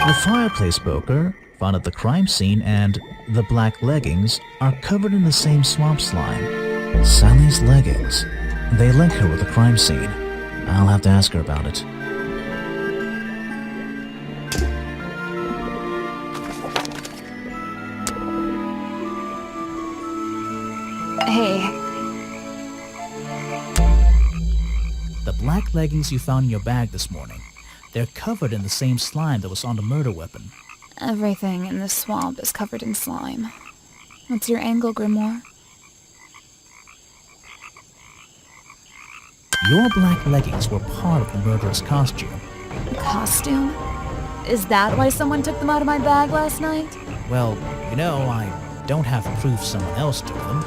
The fireplace poker, found at the crime scene, and the black leggings are covered in the same swamp slime. Sally's leggings. They link her with the crime scene. I'll have to ask her about it. Hey, The black leggings you found in your bag this morning. They're covered in the same slime that was on the murder weapon. everything in this swamp is covered in slime. What's your angle, Grimoire? Your black leggings were part of the murderous costume. Costume? Is that why someone took them out of my bag last night? Well, I don't have proof someone else took them.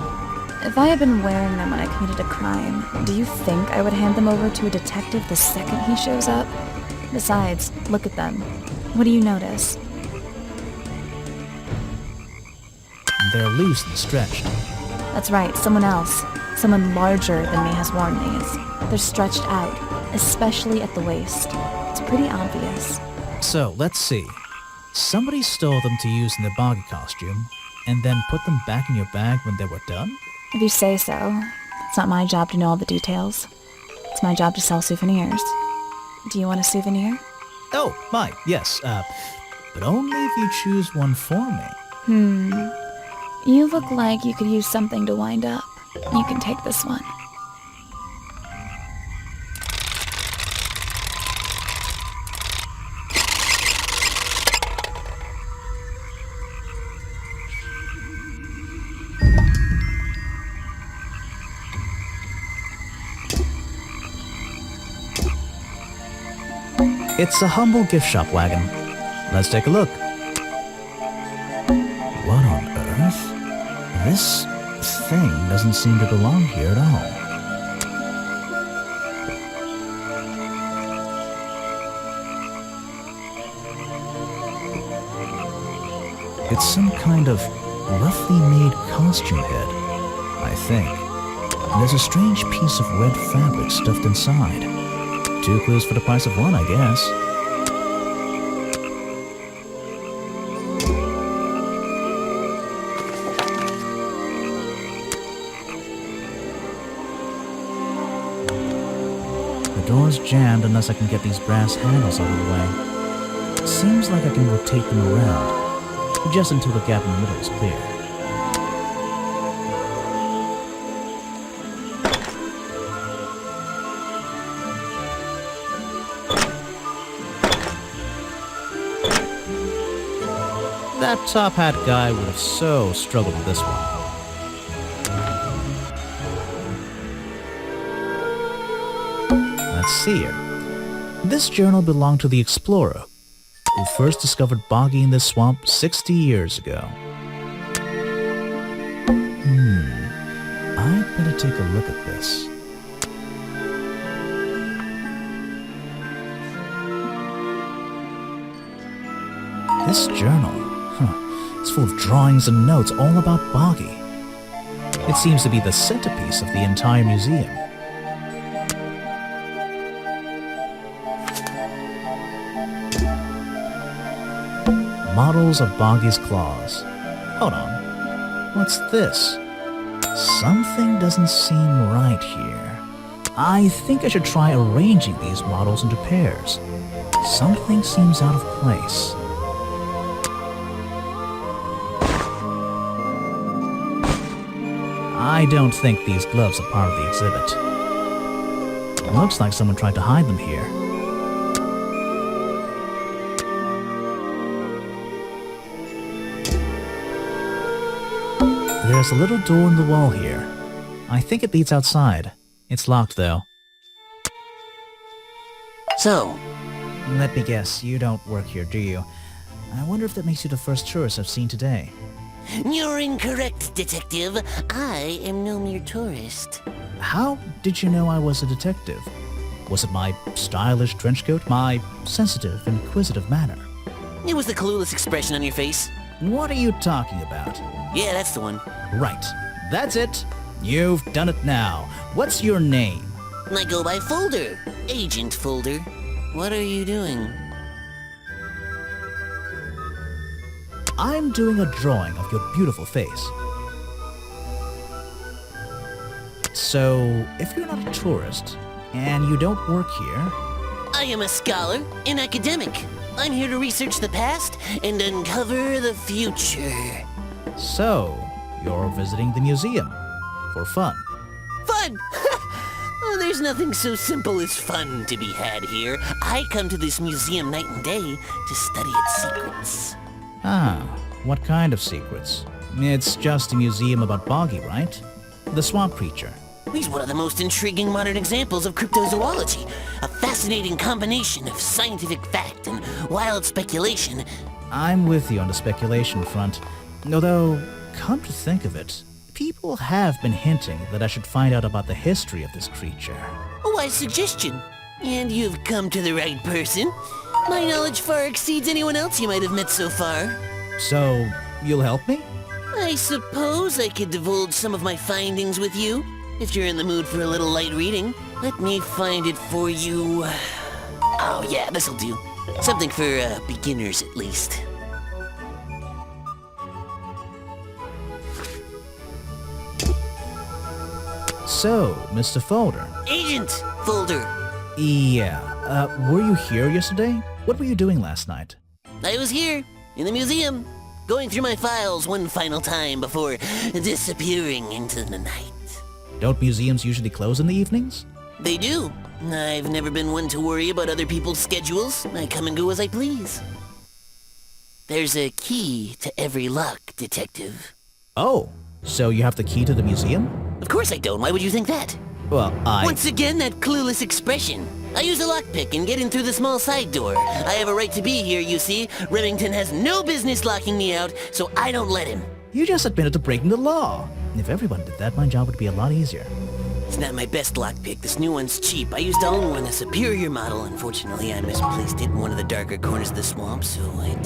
If I had been wearing them when I committed a crime, do you think I would hand them over to a detective the second he shows up? Besides, look at them. What do you notice? They're loose and stretched. That's right, someone else. Someone larger than me has worn these. They're stretched out, especially at the waist. It's pretty obvious. So, let's see. Somebody stole them to use in the boggy costume, and then put them back in your bag when they were done? If you say so. It's not my job to know all the details. It's my job to sell souvenirs. Do you want a souvenir? Oh, yes, but only if you choose one for me. You look like you could use something to wind up. You can take this one. It's a humble gift shop wagon. Let's take a look. What on earth? This thing doesn't seem to belong here at all. It's some kind of roughly made costume head, I think. There's a strange piece of red fabric stuffed inside. 2 clues for the price of 1, I guess. The door's jammed unless I can get these brass handles out of the way. Seems like I can rotate them around, just until the gap in the middle is clear. That top hat guy would have so struggled with this one. Let's see here. This journal belonged to the explorer, who first discovered boggy in this swamp 60 years ago. I'd better take a look at this. This journal, it's full of drawings and notes all about boggy. It seems to be the centerpiece of the entire museum. Models of Boggy's claws. Hold on. What's this? Something doesn't seem right here. I think I should try arranging these models into pairs. Something seems out of place. I don't think these gloves are part of the exhibit. It looks like someone tried to hide them here. There's a little door in the wall here. I think it leads outside. It's locked, though. So, Let me guess, you don't work here, do you? I wonder if that makes you the first tourist I've seen today. you're incorrect, detective. I am no mere tourist. How did you know I was a detective? Was it my stylish trench coat? My sensitive, inquisitive manner? It was the clueless expression on your face. What are you talking about? Yeah, that's the one. Right. That's it. You've done it now. What's your name? I go by Folder. Agent Folder. What are you doing? I'm doing a drawing of your beautiful face. So, if you're not a tourist, and you don't work here... I am a scholar, an academic. I'm here to research the past and uncover the future. So, you're visiting the museum. For fun. Fun! Oh, there's nothing so simple as fun to be had here. I come to this museum night and day to study its secrets. Ah, what kind of secrets? It's just a museum about Boggy, right? The swamp creature. He's one of the most intriguing modern examples of cryptozoology. A fascinating combination of scientific fact and wild speculation. I'm with you on the speculation front. Although, come to think of it, people have been hinting that I should find out about the history of this creature. A wise suggestion. And you've come to the right person. My knowledge far exceeds anyone else you might have met so far. So, you'll help me? I suppose I could divulge some of my findings with you, if you're in the mood for a little light reading. Let me find it for you. Oh yeah, this'll do. Something for beginners at least. So, Mr. Folder. Agent Folder. Yeah, were you here yesterday? What were you doing last night? I was here, in the museum, going through my files one final time before disappearing into the night. Don't museums usually close in the evenings? They do. I've never been one to worry about other people's schedules. I come and go as I please. There's a key to every lock, Detective. Oh, so you have the key to the museum? Of course I don't. Why would you think that? Well, Once again, that clueless expression. I use a lockpick and get in through the small side door. I have a right to be here, you see. Remington has no business locking me out, so I don't let him. You just admitted to breaking the law. If everyone did that, my job would be a lot easier. It's not my best lockpick. This new one's cheap. I used to own one, a superior model. Unfortunately, I misplaced it in one of the darker corners of the swamp, so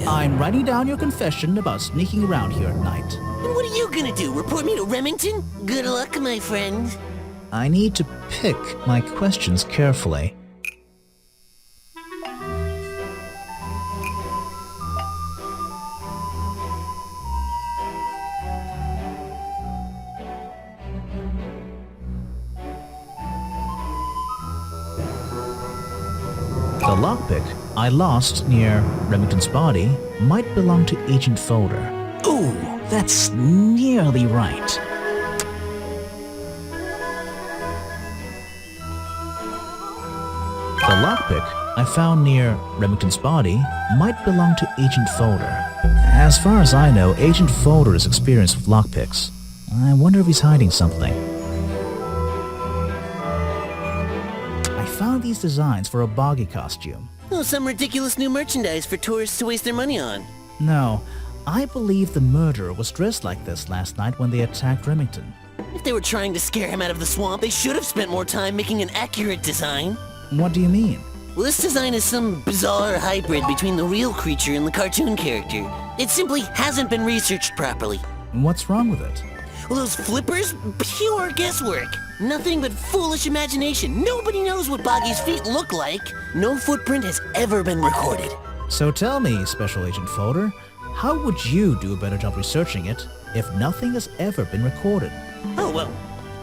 I'm writing down your confession about sneaking around here at night. And what are you gonna do? Report me to Remington? Good luck, my friend. I need to pick my questions carefully. The lockpick I lost near Remington's body might belong to Agent Folder. Ooh, that's nearly right. The lockpick I found near Remington's body might belong to Agent Folder. As far as I know, Agent Folder is experienced with lockpicks. I wonder if he's hiding something. I found these designs for a boggy costume. Oh, some ridiculous new merchandise for tourists to waste their money on. No, I believe the murderer was dressed like this last night when they attacked Remington. If they were trying to scare him out of the swamp, they should have spent more time making an accurate design. What do you mean? Well, this design is some bizarre hybrid between the real creature and the cartoon character. It simply hasn't been researched properly. What's wrong with it? Well, those flippers? Pure guesswork. Nothing but foolish imagination. Nobody knows what Boggy's feet look like. No footprint has ever been recorded. So tell me, Special Agent Folder, how would you do a better job researching it if nothing has ever been recorded? Oh, well,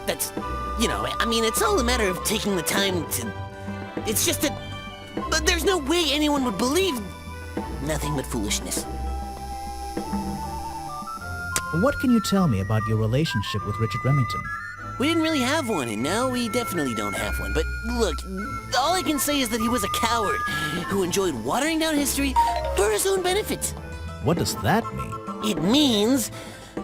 that's, it's all a matter of taking the time to... It's just that... But there's no way anyone would believe... Nothing but foolishness. What can you tell me about your relationship with Richard Remington? We didn't really have one, and now we definitely don't have one. But look, all I can say is that he was a coward who enjoyed watering down history for his own benefit. What does that mean? It means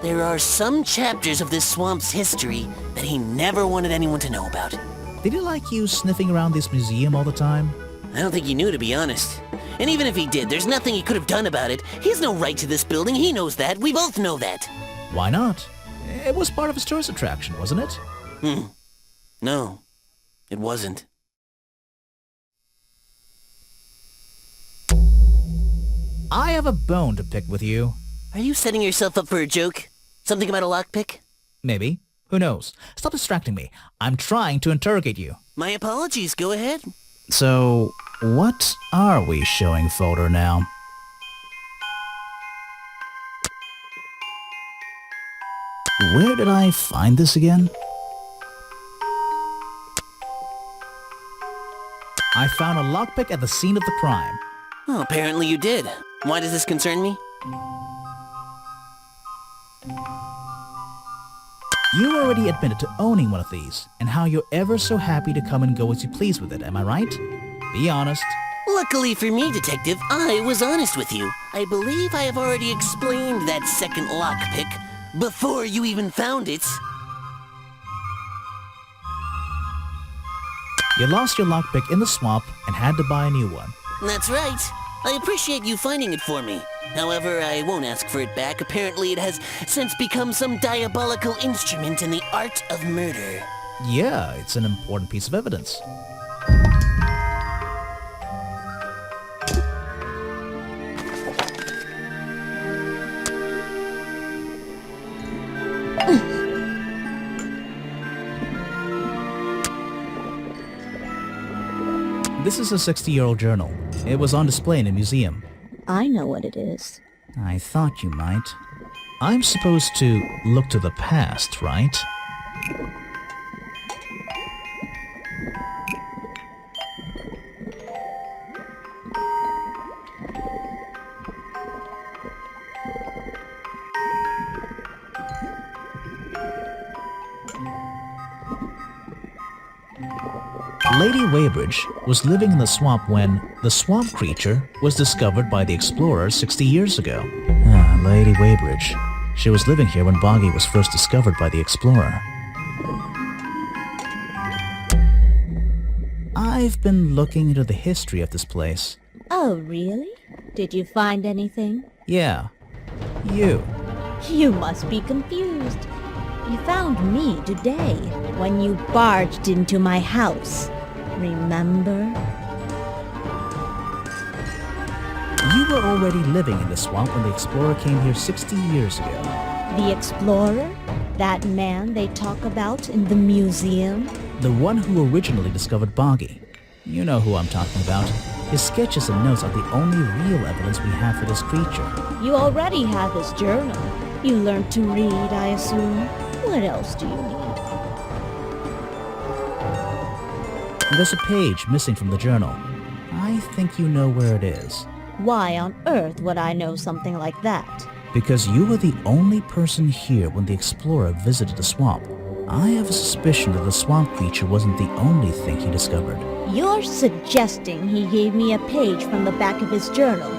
there are some chapters of this swamp's history that he never wanted anyone to know about. Did he like you sniffing around this museum all the time? I don't think he knew, to be honest. And even if he did, there's nothing he could have done about it. He has no right to this building. He knows that. We both know that. Why not? It was part of his tourist attraction, wasn't it? No, it wasn't. I have a bone to pick with you. Are you setting yourself up for a joke? Something about a lockpick? Maybe. Who knows? Stop distracting me. I'm trying to interrogate you. My apologies. Go ahead. So, what are we showing Folder now? Where did I find this again? I found a lockpick at the scene of the crime. Oh, apparently you did. Why does this concern me? You already admitted to owning one of these, and how you're ever so happy to come and go as you please with it, am I right? Be honest. Luckily for me, Detective, I was honest with you. I believe I have already explained that second lockpick before you even found it. You lost your lockpick in the swamp and had to buy a new one. That's right. I appreciate you finding it for me. However, I won't ask for it back. Apparently it has since become some diabolical instrument in the art of murder. Yeah, it's an important piece of evidence. This is a 60-year-old journal. It was on display in a museum. I know what it is. I thought you might. I'm supposed to look to the past, right? Lady Weybridge was living in the swamp when the swamp creature was discovered by the explorers 60 years ago. Lady Weybridge. She was living here when Boggy was first discovered by the explorer. I've been looking into the history of this place. Oh, really? Did you find anything? Yeah. You. You must be confused. You found me today when you barged into my house. Remember? You were already living in the swamp when the explorer came here 60 years ago. The explorer? That man they talk about in the museum? The one who originally discovered Boggy. You know who I'm talking about. His sketches and notes are the only real evidence we have for this creature. You already have his journal. You learned to read, I assume. What else do you need? There's a page missing from the journal. I think you know where it is. Why on earth would I know something like that? Because you were the only person here when the explorer visited the swamp. I have a suspicion that the swamp creature wasn't the only thing he discovered. You're suggesting he gave me a page from the back of his journal?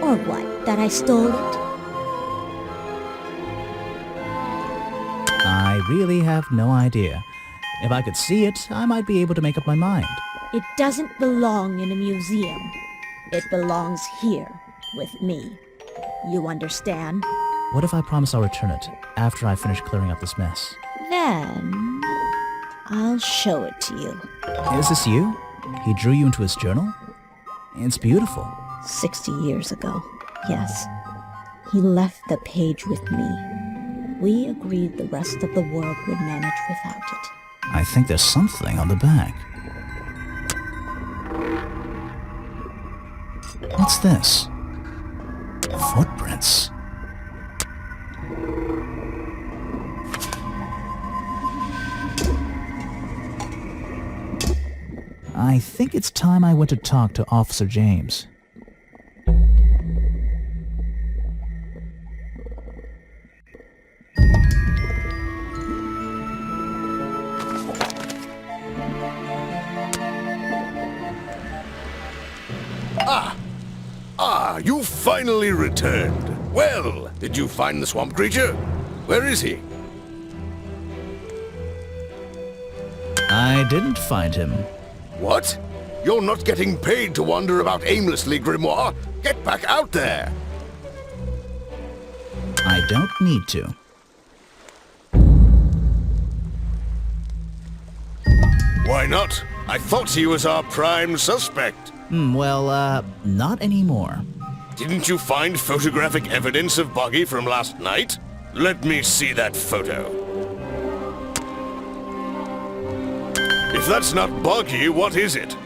Or what, that I stole it? I really have no idea. If I could see it, I might be able to make up my mind. It doesn't belong in a museum. It belongs here, with me. You understand? What if I promise I'll return it after I finish clearing up this mess? Then, I'll show it to you. Is this you? He drew you into his journal? It's beautiful. 60 years ago, yes. He left the page with me. We agreed the rest of the world would manage without it. I think there's something on the back. What's this? Footprints. I think it's time I went to talk to Officer James. You finally returned. Well, did you find the swamp creature? Where is he? I didn't find him. What? You're not getting paid to wander about aimlessly, Grimoire. Get back out there. I don't need to. Why not? I thought he was our prime suspect. Not anymore. Didn't you find photographic evidence of Boggy from last night? Let me see that photo. If that's not Boggy, what is it?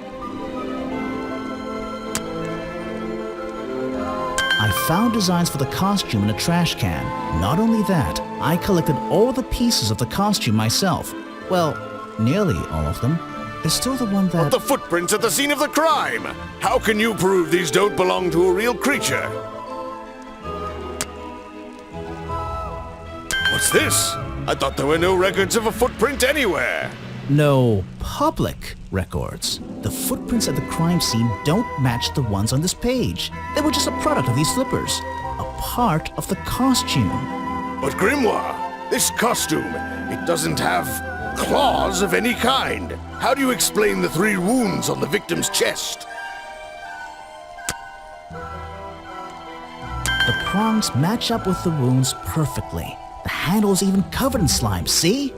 I found designs for the costume in a trash can. Not only that, I collected all the pieces of the costume myself. Well, nearly all of them. There's still the one that... But the footprints at the scene of the crime! How can you prove these don't belong to a real creature? What's this? I thought there were no records of a footprint anywhere. No public records. The footprints at the crime scene don't match the ones on this page. They were just a product of these flippers. A part of the costume. But Grimoire, this costume, it doesn't have claws of any kind. How do you explain the 3 wounds on the victim's chest? The prongs match up with the wounds perfectly. The handle's even covered in slime, see?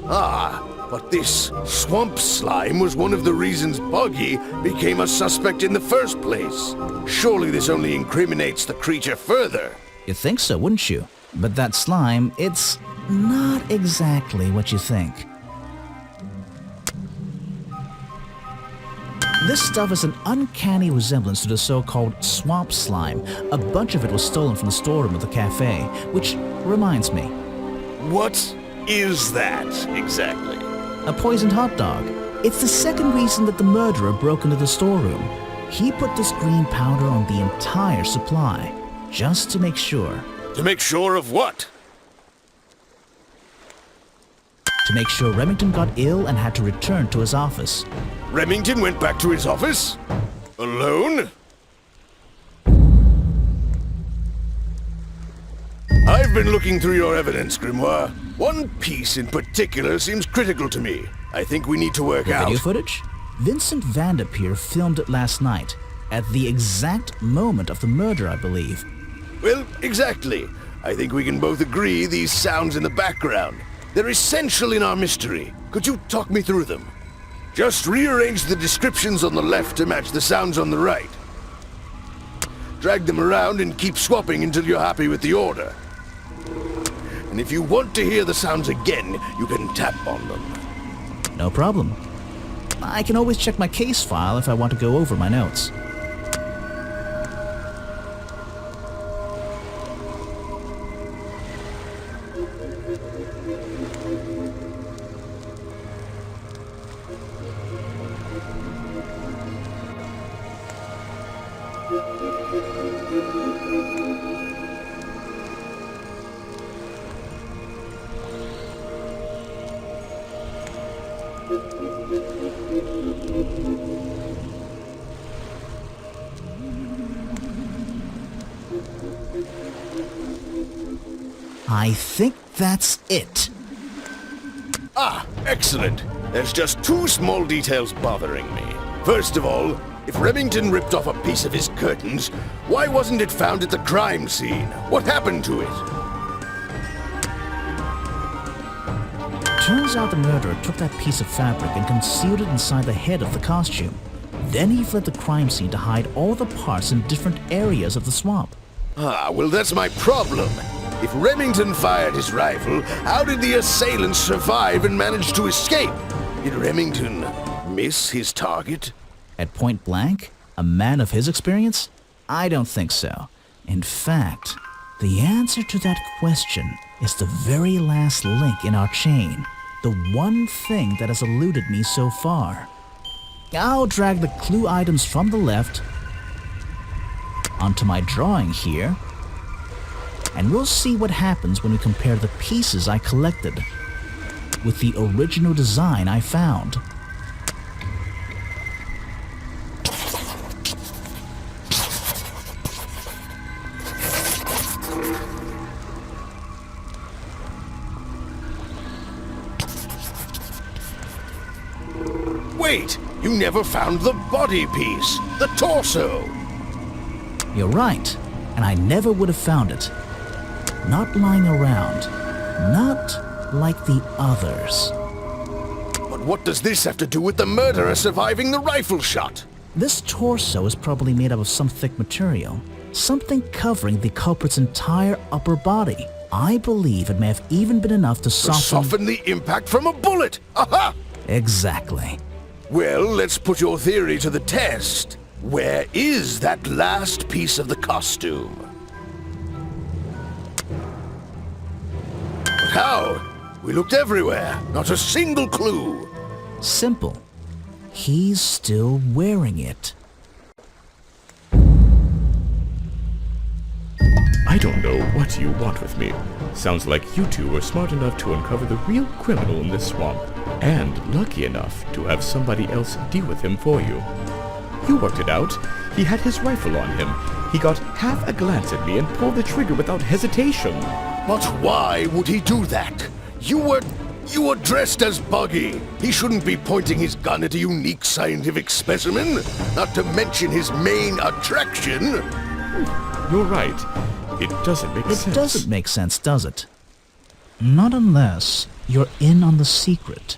Ah, but this swamp slime was one of the reasons Buggy became a suspect in the first place. Surely this only incriminates the creature further. You'd think so, wouldn't you? But that slime, it's not exactly what you think. This stuff is an uncanny resemblance to the so-called swamp slime. A bunch of it was stolen from the storeroom of the cafe, which reminds me. What is that exactly? A poisoned hot dog. It's the second reason that the murderer broke into the storeroom. He put this green powder on the entire supply, just to make sure. To make sure of what? To make sure Remington got ill and had to return to his office. Remington went back to his office? Alone? I've been looking through your evidence, Grimoire. One piece in particular seems critical to me. I think we need to work The out. video footage? Vincent Vanderpeer filmed it last night, at the exact moment of the murder, I believe. Well, exactly. I think we can both agree these sounds in the background. They're essential in our mystery. Could you talk me through them? Just rearrange the descriptions on the left to match the sounds on the right. Drag them around and keep swapping until you're happy with the order. And if you want to hear the sounds again, you can tap on them. No problem. I can always check my case file if I want to go over my notes. I think that's it. Ah, excellent. There's just 2 small details bothering me. First of all, if Remington ripped off a piece of his curtains, why wasn't it found at the crime scene? What happened to it? Turns out the murderer took that piece of fabric and concealed it inside the head of the costume. Then he fled the crime scene to hide all the parts in different areas of the swamp. Ah, well, that's my problem. If Remington fired his rifle, how did the assailant survive and manage to escape? Did Remington miss his target? At point blank? A man of his experience? I don't think so. In fact, the answer to that question is the very last link in our chain. The one thing that has eluded me so far. I'll drag the clue items from the left onto my drawing here, and we'll see what happens when we compare the pieces I collected with the original design I found. Wait! You never found the body piece! The torso! You're right, and I never would have found it. Not lying around. Not like the others. But what does this have to do with the murderer surviving the rifle shot? This torso is probably made up of some thick material. Something covering the culprit's entire upper body. I believe it may have even been enough to Soften the impact from a bullet! Aha! Exactly. Well, let's put your theory to the test. Where is that last piece of the costume? But how? We looked everywhere. Not a single clue. Simple. He's still wearing it. I don't know what you want with me. Sounds like you two were smart enough to uncover the real criminal in this swamp, and lucky enough to have somebody else deal with him for you. You worked it out. He had his rifle on him. He got half a glance at me and pulled the trigger without hesitation. But why would he do that? You were You are dressed as Buggy. He shouldn't be pointing his gun at a unique scientific specimen, not to mention his main attraction. You're right. It doesn't make sense. It doesn't make sense, does it? Not unless you're in on the secret.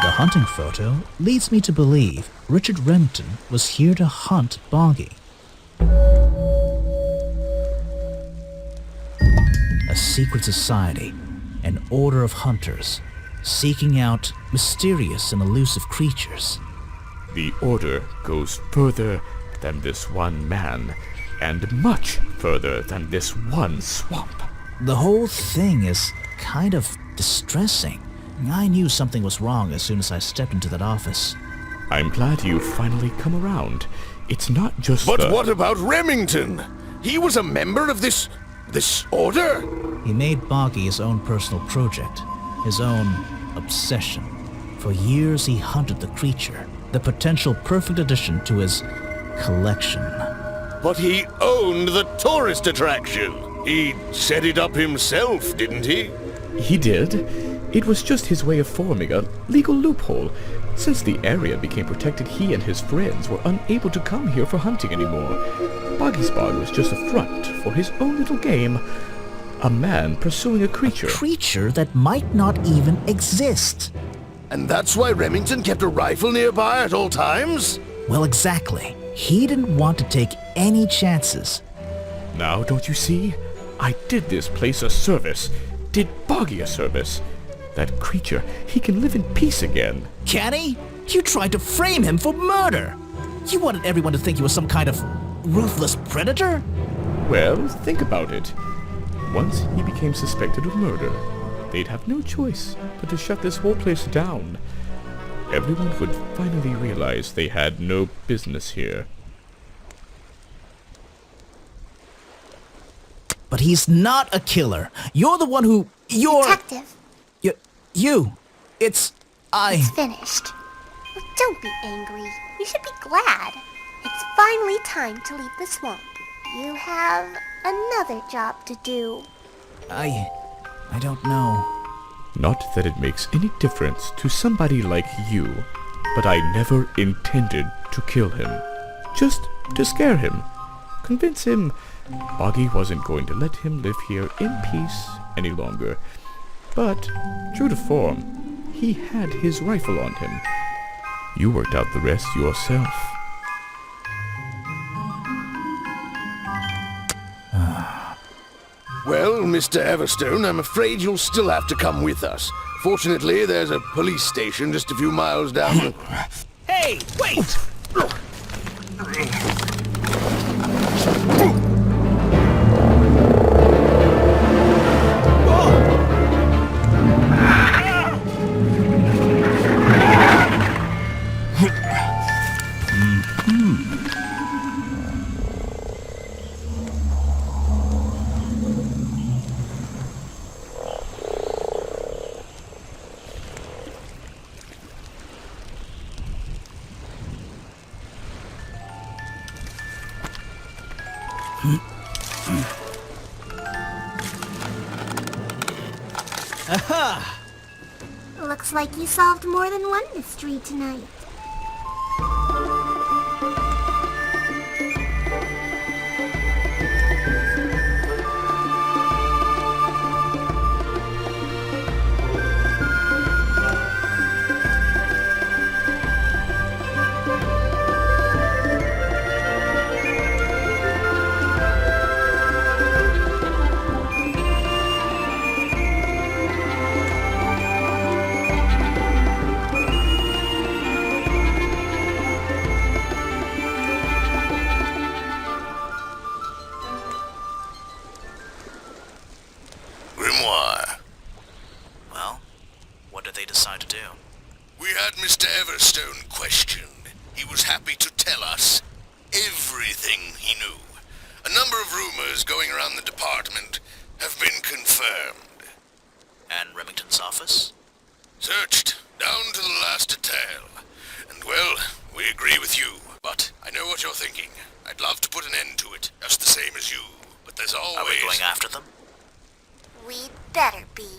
The hunting photo leads me to believe Richard Remington was here to hunt Boggy. A secret society, an order of hunters, seeking out mysterious and elusive creatures. The order goes further than this one man, and much further than this one swamp. The whole thing is kind of distressing. I knew something was wrong as soon as I stepped into that office. I'm glad you've finally come around. It's not just But what about Remington? He was a member of this order? He made Boggy his own personal project, his own obsession. For years he hunted the creature, the potential perfect addition to his collection. But he owned the tourist attraction. He set it up himself, didn't he? He did. It was just his way of forming a legal loophole. Since the area became protected, he and his friends were unable to come here for hunting anymore. Boggy's Bog was just a front for his own little game. A man pursuing a creature. A creature that might not even exist. And that's why Remington kept a rifle nearby at all times? Well, exactly. He didn't want to take any chances. Now, don't you see? I did this place a service. Did Boggy a service. That creature, he can live in peace again. Can he? You tried to frame him for murder. You wanted everyone to think he was some kind of ruthless predator? Well, think about it. Once he became suspected of murder, they'd have no choice but to shut this whole place down. Everyone would finally realize they had no business here. But he's not a killer. You're the one who... Detective, It's finished. Well, don't be angry. You should be glad. It's finally time to leave the swamp. You have another job to do. I don't know. Not that it makes any difference to somebody like you, but I never intended to kill him. Just to scare him. Convince him Boggy wasn't going to let him live here in peace any longer. But, true to form, he had his rifle on him. You worked out the rest yourself. Well, Mr. Everstone, I'm afraid you'll still have to come with us. Fortunately, there's a police station just a few miles down. Hey, wait! Aha! Looks like you solved more than one mystery tonight. Grimoire. Well, what did they decide to do? We had Mr. Everstone questioned. He was happy to tell us everything he knew. A number of rumors going around the department have been confirmed. accountant's office? Searched, down to the last detail. And well, we agree with you. But I know what you're thinking. I'd love to put an end to it, just the same as you. But there's always... Are we going after them? We'd better be.